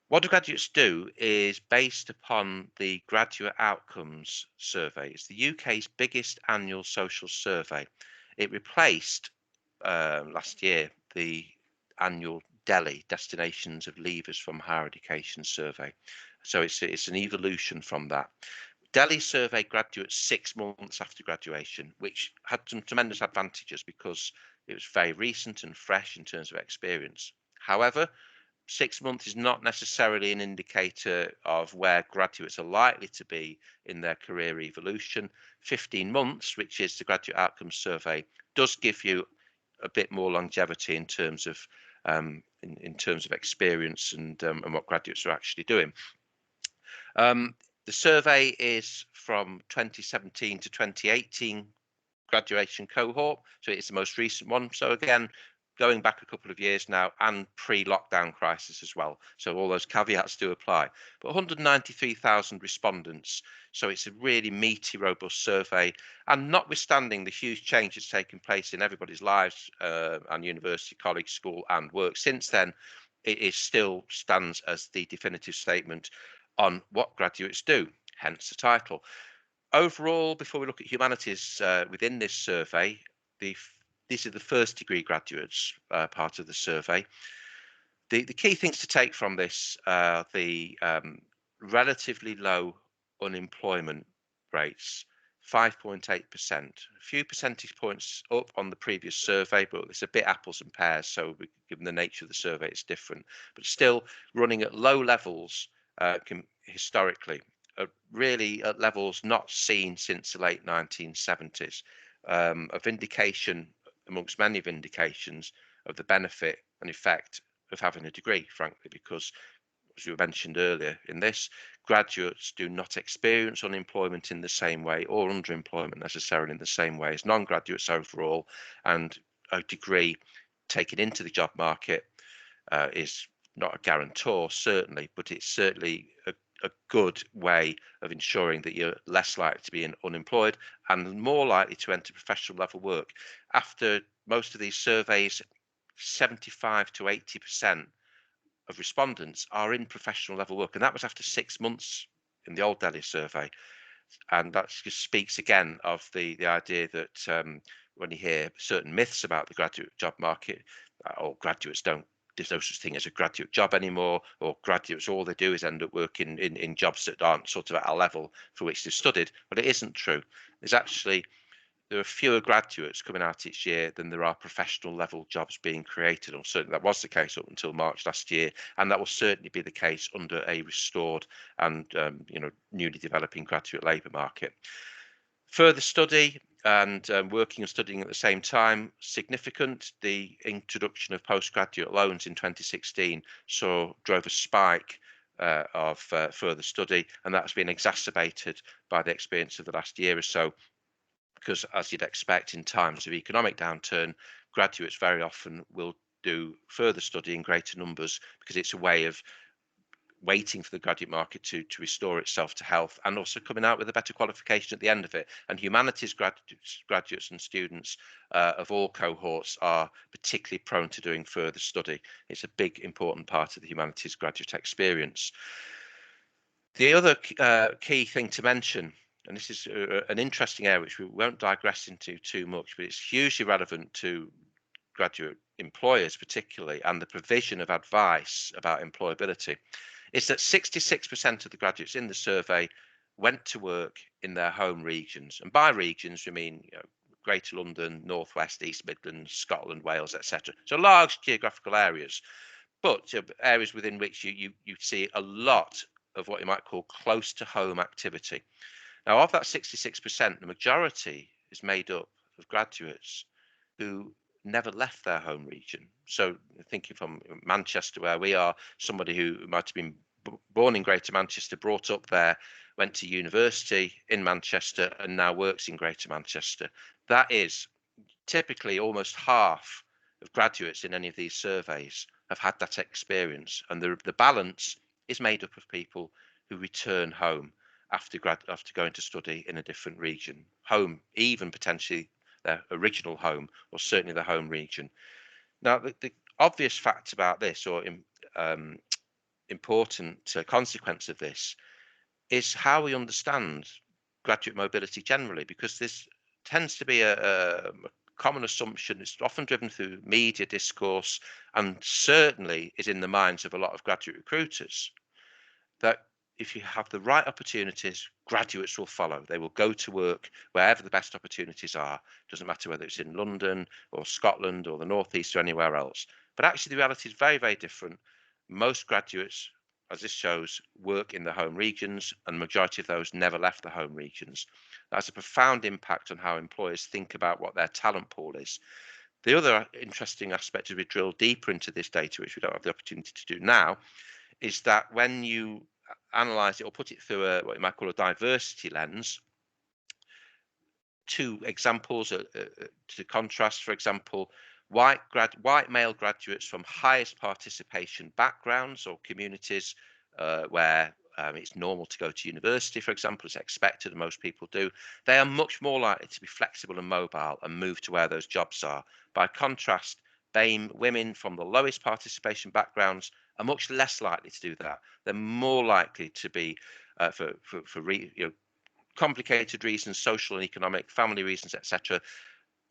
What Do Graduates Do is based upon the Graduate Outcomes Survey. It's the UK's biggest annual social survey. It replaced last year the annual DELI, Destinations of Leavers from Higher Education survey. So it's an evolution from that. DELI surveyed graduates 6 months after graduation, which had some tremendous advantages because it was very recent and fresh in terms of experience. However, 6 months is not necessarily an indicator of where graduates are likely to be in their career evolution. 15 months, which is the Graduate Outcomes Survey, does give you a bit more longevity in terms of experience and what graduates are actually doing. The survey is from 2017 to 2018 graduation cohort, so it's the most recent one. So again, going back a couple of years now, and pre-lockdown crisis as well. So all those caveats do apply. But 193,000 respondents. So it's a really meaty, robust survey. And notwithstanding the huge change that's taken place in everybody's lives and university, college, school and work since then, it still stands as the definitive statement on what graduates do, hence the title. Overall, before we look at humanities within this survey, these are the first degree graduates part of the survey. The key things to take from this are the relatively low unemployment rates, 5.8%, a few percentage points up on the previous survey, but it's a bit apples and pears, so given the nature of the survey, it's different, but still running at low levels historically, really at levels not seen since the late 1970s, a vindication amongst many vindications of the benefit and effect of having a degree, frankly, because as you mentioned earlier in this, graduates do not experience unemployment in the same way or underemployment necessarily in the same way as non-graduates overall, and a degree taken into the job market is not a guarantor, certainly, but it's certainly a good way of ensuring that you're less likely to be unemployed and more likely to enter professional level work. After most of these surveys, 75 to 80% of respondents are in professional level work, and that was after 6 months in the old DELI survey. And that just speaks again of the idea that when you hear certain myths about the graduate job market, or graduates don't, there's no such thing as a graduate job anymore, or graduates, all they do is end up working in jobs that aren't sort of at a level for which they've studied. But it isn't true. There are fewer graduates coming out each year than there are professional level jobs being created, or certainly that was the case up until March last year, and that will certainly be the case under a restored and newly developing graduate labour market. Further study and working and studying at the same time, significant. The introduction of postgraduate loans in 2016 drove a spike of further study, and that's been exacerbated by the experience of the last year or so, because as you'd expect in times of economic downturn, graduates very often will do further study in greater numbers because it's a way of waiting for the graduate market to restore itself to health, and also coming out with a better qualification at the end of it. And humanities graduates and students of all cohorts are particularly prone to doing further study. It's a big, important part of the humanities graduate experience. The other key thing to mention, and this is an interesting area which we won't digress into too much, but it's hugely relevant to graduate employers particularly, and the provision of advice about employability, is that 66% of the graduates in the survey went to work in their home regions. And by regions, we mean Greater London, North West, East Midlands, Scotland, Wales, etc. So large geographical areas, but areas within which you see a lot of what you might call close to home activity. Now, of that 66%, the majority is made up of graduates who never left their home region. So thinking from Manchester, where we are, somebody who might have been born in Greater Manchester, brought up there, went to university in Manchester, and now works in Greater Manchester. That is typically almost half of graduates in any of these surveys have had that experience, and the balance is made up of people who return home after going to study in a different region, home, even potentially their original home, or certainly the home region. Now, the obvious fact about this, or important consequence of this, is how we understand graduate mobility generally, because this tends to be a common assumption. It's often driven through media discourse, and certainly is in the minds of a lot of graduate recruiters, that if you have the right opportunities, graduates will follow. They will go to work wherever the best opportunities are. It doesn't matter whether it's in London or Scotland or the Northeast or anywhere else. But actually, the reality is very, very different. Most graduates, as this shows, work in the home regions, and the majority of those never left the home regions. That's a profound impact on how employers think about what their talent pool is. The other interesting aspect, as we drill deeper into this data, which we don't have the opportunity to do now, is that when you analyze it or put it through what you might call a diversity lens, two examples to contrast. For example, white male graduates from highest participation backgrounds or communities where it's normal to go to university, for example, it's expected and most people do, they are much more likely to be flexible and mobile and move to where those jobs are. By contrast, women from the lowest participation backgrounds are much less likely to do that. They're more likely to be, for complicated reasons, social and economic, family reasons, etc.,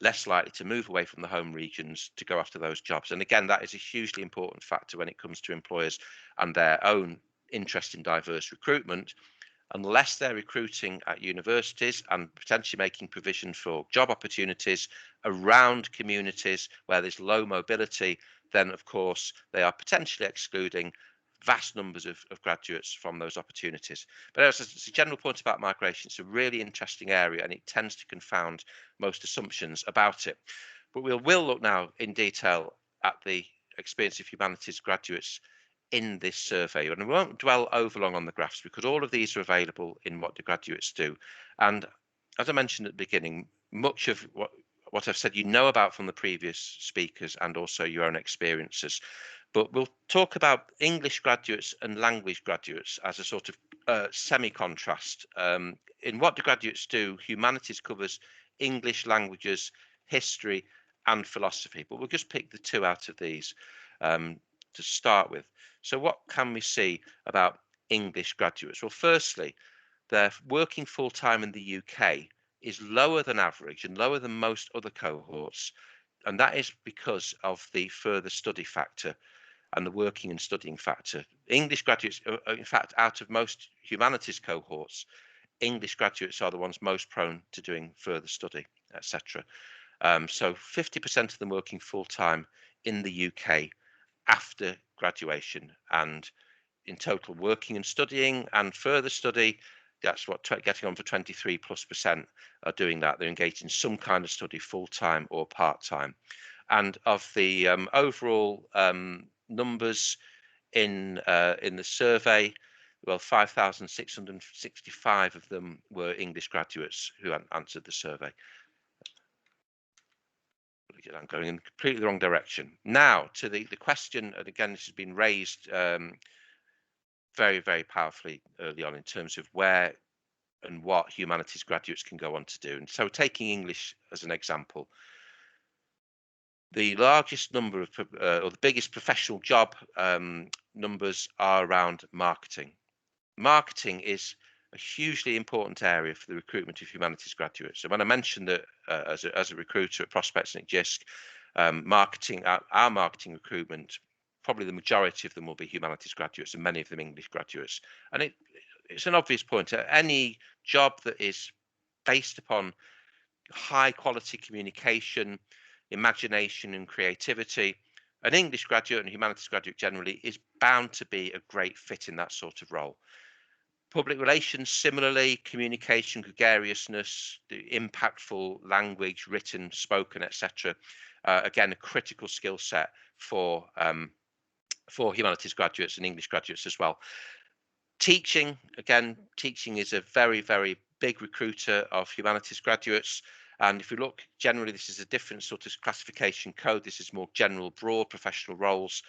less likely to move away from the home regions to go after those jobs. And again, that is a hugely important factor when it comes to employers and their own interest in diverse recruitment. Unless they're recruiting at universities and potentially making provision for job opportunities around communities where there's low mobility, then of course they are potentially excluding vast numbers of graduates from those opportunities. But as a general point about migration, it's a really interesting area, and it tends to confound most assumptions about it. But we'll look now in detail at the experience of humanities graduates in this survey, and we won't dwell overlong on the graphs because all of these are available in What Do Graduates Do. And as I mentioned at the beginning, much of what I've said you know about from the previous speakers and also your own experiences. But we'll talk about English graduates and language graduates as a sort of semi-contrast. In What Do Graduates Do, humanities covers English, languages, history and philosophy, but we'll just pick the two out of these to start with. So what can we see about English graduates? Well, firstly, their working full-time in the UK is lower than average and lower than most other cohorts, and that is because of the further study factor and the working and studying factor. English graduates, in fact, out of most humanities cohorts, English graduates are the ones most prone to doing further study, etc. So 50% of them working full-time in the UK after graduation, and in total working and studying and further study, that's what getting on for 23+% are doing that. They're engaged in some kind of study full-time or part-time. And of the overall numbers in the survey, well, 5,665 of them were English graduates who answered the survey. I'm going in completely the wrong direction. Now to the question, and again, this has been raised very, very powerfully early on in terms of where and what humanities graduates can go on to do. And so taking English as an example, the largest number of, or the biggest professional job numbers are around marketing. Marketing is a hugely important area for the recruitment of humanities graduates. So when I mentioned that as a recruiter at Prospects and at JISC, marketing, our marketing recruitment, probably the majority of them will be humanities graduates and many of them English graduates. And it's an obvious point. Any job that is based upon high quality communication, imagination and creativity, an English graduate and a humanities graduate generally is bound to be a great fit in that sort of role. Public relations, similarly, communication, gregariousness, the impactful language, written, spoken, etc. Again, a critical skill set for humanities graduates and English graduates as well. Teaching, again, teaching is a very, very big recruiter of humanities graduates. And if you look, generally, this is a different sort of classification code. This is more general, broad professional roles.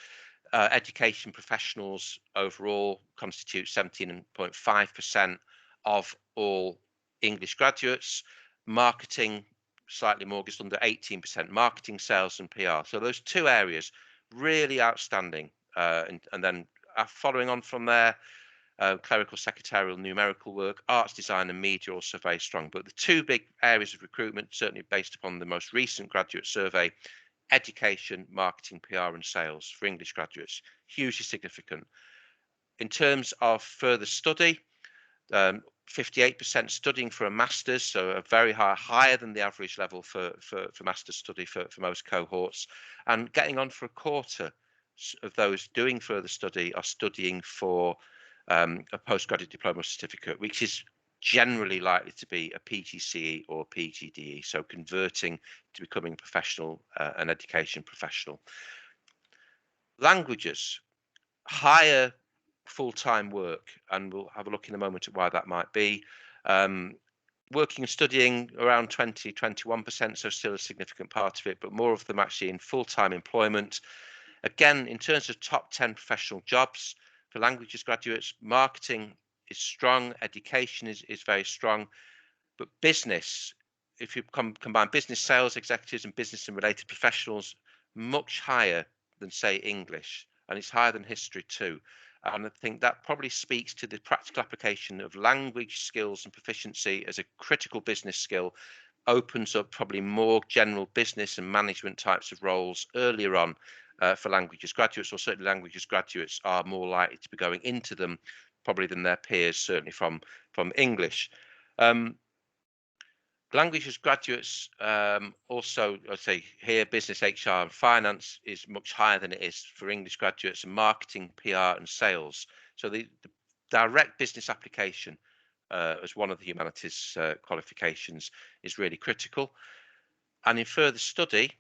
Education professionals overall constitute 17.5% of all English graduates. Marketing, slightly more, just under 18%. Marketing, sales and PR. So those two areas, really outstanding. And then following on from there, clerical, secretarial, numerical work, arts, design and media also very strong. But the two big areas of recruitment, certainly based upon the most recent graduate survey, education, marketing, PR and sales for English graduates, hugely significant. In terms of further study, 58% studying for a master's, so a very higher than the average level for master's study for most cohorts, and getting on for a quarter of those doing further study are studying for a postgraduate diploma certificate, which is generally likely to be a PGCE or PGDE, so converting to becoming professional, an education professional. Languages, higher full-time work, and we'll have a look in a moment at why that might be. Working and studying around 21%, so still a significant part of it, but more of them actually in full-time employment. Again, in terms of top 10 professional jobs for languages graduates, marketing is strong, education is very strong, but business, if you combine business sales executives and business and related professionals, much higher than, say, English, and it's higher than history too. And I think that probably speaks to the practical application of language skills and proficiency as a critical business skill, opens up probably more general business and management types of roles earlier on for languages graduates, or certainly languages graduates are more likely to be going into them probably than their peers, certainly from English. Languages graduates also, I'd say here, business, HR and finance is much higher than it is for English graduates, and marketing, PR and sales. So the direct business application as one of the humanities qualifications is really critical. And in further study,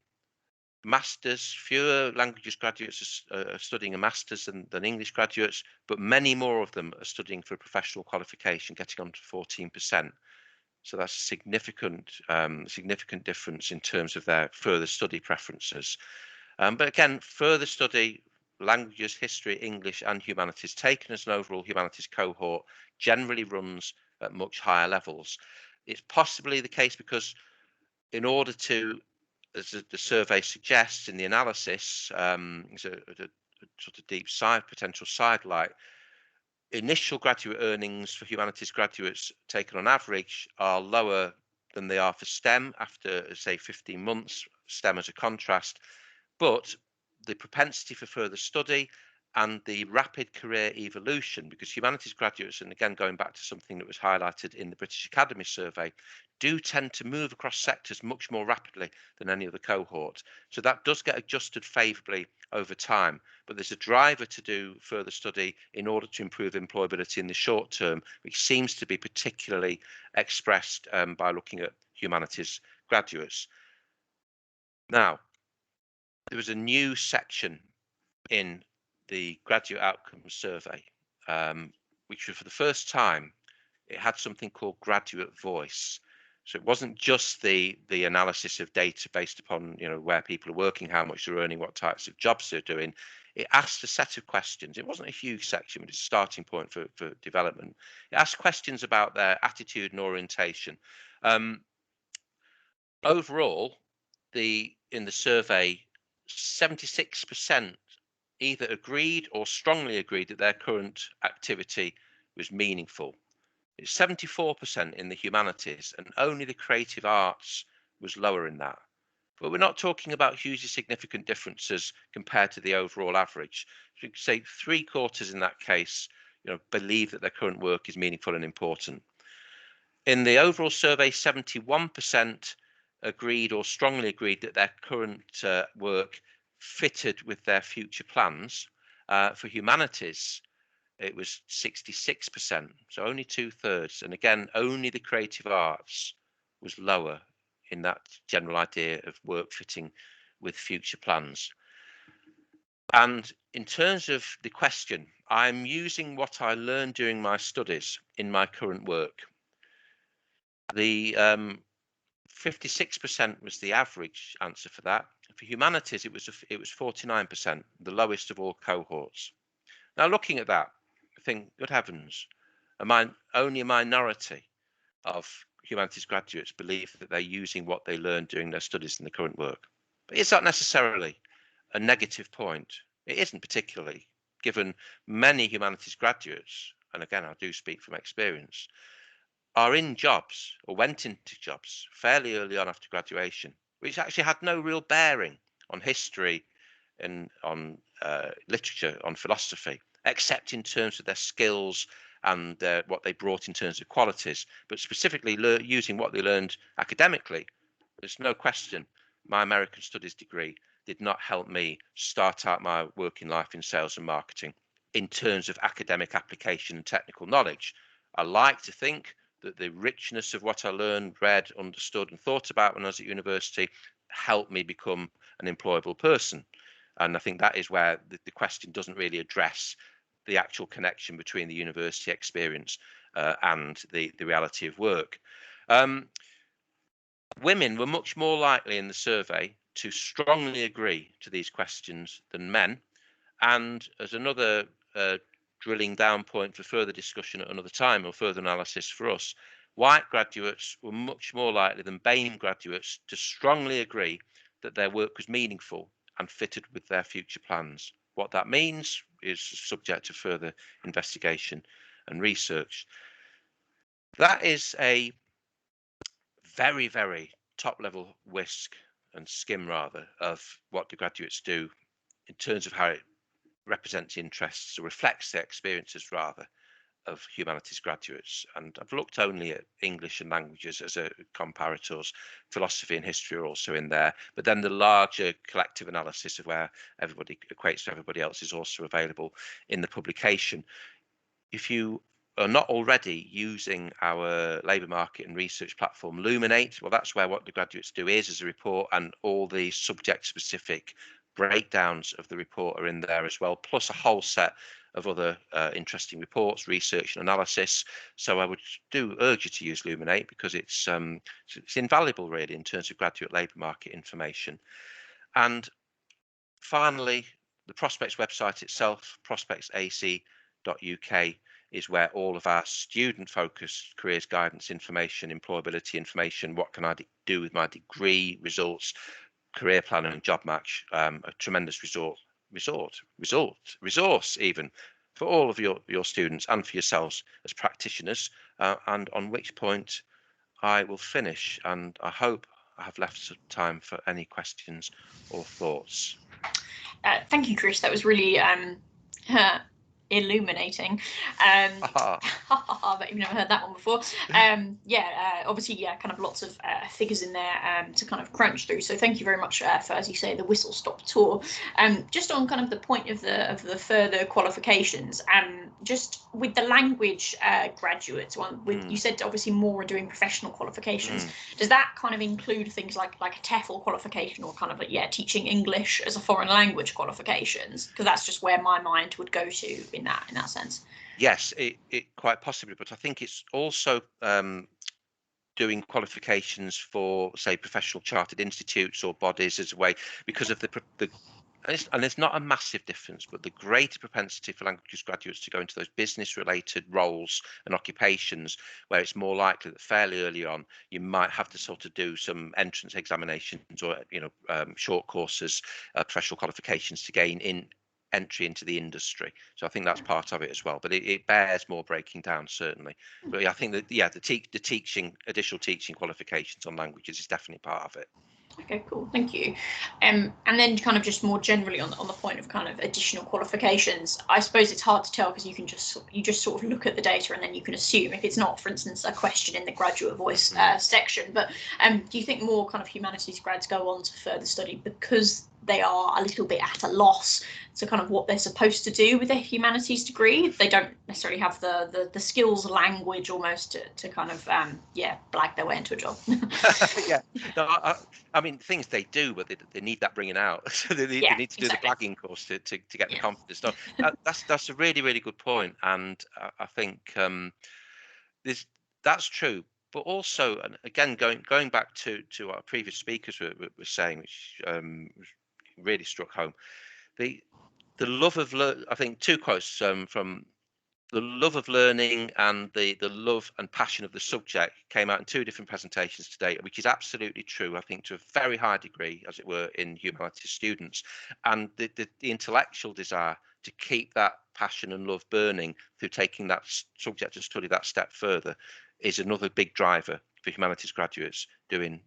masters, fewer languages graduates are studying a master's than English graduates, but many more of them are studying for a professional qualification, getting on to 14%. So that's a significant difference in terms of their further study preferences. But again, further study, languages, history, English and humanities, taken as an overall humanities cohort, generally runs at much higher levels. It's possibly the case because in order to, as the survey suggests in the analysis, it's a sort of deep potential sidelight, initial graduate earnings for humanities graduates taken on average are lower than they are for STEM after, say, 15 months, STEM as a contrast, but the propensity for further study and the rapid career evolution, because humanities graduates, and again going back to something that was highlighted in the British Academy survey, do tend to move across sectors much more rapidly than any other cohort. So that does get adjusted favourably over time, but there's a driver to do further study in order to improve employability in the short term, which seems to be particularly expressed by looking at humanities graduates. Now, there was a new section in the graduate outcomes survey, which was for the first time, it had something called graduate voice. So it wasn't just the analysis of data based upon, you know, where people are working, how much they're earning, what types of jobs they're doing. It asked a set of questions. It wasn't a huge section, but it's a starting point for development. It asked questions about their attitude and orientation. Overall, in the survey, 76% either agreed or strongly agreed that their current activity was meaningful. It's 74% in the humanities, and only the creative arts was lower in that. But we're not talking about hugely significant differences compared to the overall average. So you could say 3/4 in that case, you know, believe that their current work is meaningful and important. In the overall survey, 71% agreed or strongly agreed that their current work fitted with their future plans. For humanities, it was 66%, so only 2/3. And again, only the creative arts was lower in that general idea of work fitting with future plans. And in terms of the question, I'm using what I learned during my studies in my current work. The 56% was the average answer for that. For humanities, it was 49%, the lowest of all cohorts. Now, looking at that, I think, good heavens, only a minority of humanities graduates believe that they're using what they learned during their studies in the current work. But it's not necessarily a negative point. It isn't particularly, given many humanities graduates, and again, I do speak from experience, are in jobs or went into jobs fairly early on after graduation, which actually had no real bearing on history and on literature, on philosophy, except in terms of their skills and what they brought in terms of qualities. But specifically using what they learned academically, there's no question my American Studies degree did not help me start out my working life in sales and marketing in terms of academic application and technical knowledge. I like to think that the richness of what I learned, read, understood, and thought about when I was at university helped me become an employable person. And I think that is where the question doesn't really address the actual connection between the university experience and the reality of work. Women were much more likely in the survey to strongly agree to these questions than men. And as another drilling down point for further discussion at another time or further analysis for us, white graduates were much more likely than BAME graduates to strongly agree that their work was meaningful and fitted with their future plans. What that means is subject to further investigation and research. That is a very, very top level whisk and skim rather of what the graduates do in terms of how it represents interests or reflects their experiences rather of humanities graduates. And I've looked only at English and languages as a comparators. Philosophy and history are also in there, but then the larger collective analysis of where everybody equates to everybody else is also available in the publication. If you are not already using our labour market and research platform Luminate, well, that's where what the graduates do is as a report, and all the subject specific breakdowns of the report are in there as well, plus a whole set of other interesting reports, research and analysis. So I would do urge you to use Luminate because it's invaluable really in terms of graduate labour market information. And finally, the Prospects website itself, prospectsac.uk, is where all of our student-focused careers guidance information, employability information, what can I do with my degree, results, career planning and job match, a tremendous resource even for all of your students and for yourselves as practitioners, and on which point I will finish, and I hope I have left some time for any questions or thoughts. Thank you, Chris. That was really illuminating. I bet you've never heard that one before. Obviously, kind of lots of figures in there to kind of crunch through. So thank you very much for, as you say, the whistle stop tour. Just on kind of the point of the further qualifications, just with the language graduates, you said obviously more are doing professional qualifications. Does that kind of include things like a TEFL qualification or kind of teaching English as a foreign language qualifications? Because that's just where my mind would go to in that sense. Yes, it quite possibly, but I think it's also doing qualifications for, say, professional chartered institutes or bodies as a way, because of and it's not a massive difference, but the greater propensity for languages graduates to go into those business related roles and occupations where it's more likely that fairly early on you might have to sort of do some entrance examinations or short courses, professional qualifications to gain entry into the industry. So I think that's part of it as well, but it bears more breaking down certainly. But I think that the additional teaching qualifications on languages is definitely part of it. Okay, cool, thank you. And then kind of just more generally on the point of kind of additional qualifications, I suppose it's hard to tell because you just sort of look at the data and then you can assume if it's not, for instance, a question in the graduate voice section. But do you think more kind of humanities grads go on to further study because they are a little bit at a loss to kind of what they're supposed to do with their humanities degree. They don't necessarily have the skills, language almost to kind of blag their way into a job. Yeah, no, I mean things they do, but they need that bringing out. So they need to do the blagging course to get the confidence. No, that's a really good point, and I think that's true. But also, and again, going back to our previous speakers were saying, which really struck home, the love of I think two quotes from the love of learning and the love and passion of the subject came out in two different presentations today, which is absolutely true, I think, to a very high degree, as it were, in humanities students. And the intellectual desire to keep that passion and love burning through taking that subject and study that step further is another big driver for humanities graduates doing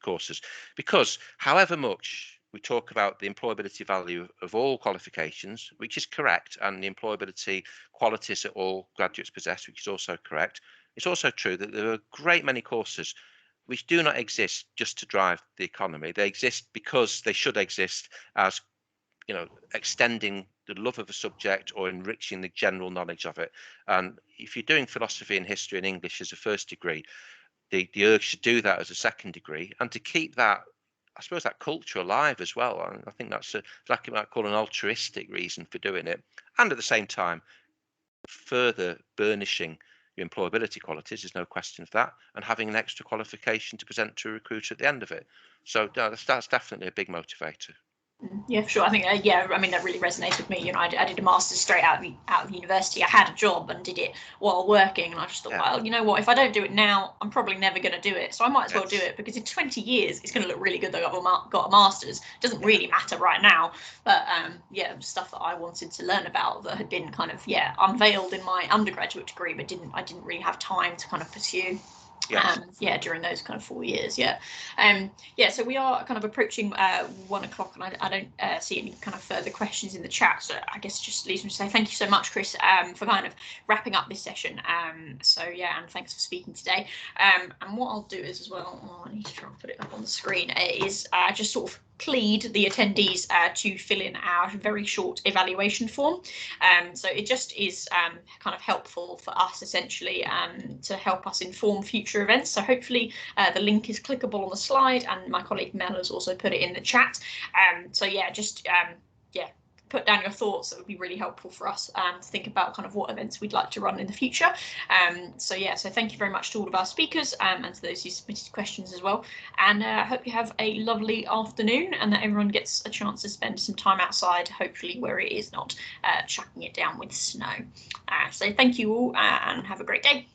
courses. Because however much we talk about the employability value of all qualifications, which is correct, and the employability qualities that all graduates possess, which is also correct, it's also true that there are a great many courses which do not exist just to drive the economy. They exist because they should exist as, extending the love of a subject or enriching the general knowledge of it. And if you're doing philosophy and history and English as a first degree, the urge to do that as a second degree and to keep that, I suppose, that culture alive as well. I think that's like you might call an altruistic reason for doing it. And at the same time, further burnishing your employability qualities, there's no question of that, and having an extra qualification to present to a recruiter at the end of it. So that's definitely a big motivator. Yeah, for sure. I think, I mean, that really resonates with me. I did a master's straight out of university. I had a job and did it while working, and I just thought, well, you know what? If I don't do it now, I'm probably never going to do it. So I might as well do it, because in 20 years, it's going to look really good that I've got a master's. It doesn't really matter right now, but stuff that I wanted to learn about that had been kind of unveiled in my undergraduate degree, but I didn't really have time to kind of pursue. During those kind of 4 years. So we are kind of approaching 1 o'clock, and I don't see any kind of further questions in the chat, so I guess just leaves me to say thank you so much, Chris, for kind of wrapping up this session. And thanks for speaking today. And what I'll do is as well, I need to try and put it up on the screen, is just sort of plead the attendees to fill in our very short evaluation form. So it just is kind of helpful for us, essentially, to help us inform future events. So hopefully the link is clickable on the slide, and my colleague Mel has also put it in the chat. Put down your thoughts. That would be really helpful for us to think about kind of what events we'd like to run in the future. So thank you very much to all of our speakers and to those who submitted questions as well. And I hope you have a lovely afternoon, and that everyone gets a chance to spend some time outside, hopefully where it is not chucking it down with snow. So thank you all, and have a great day.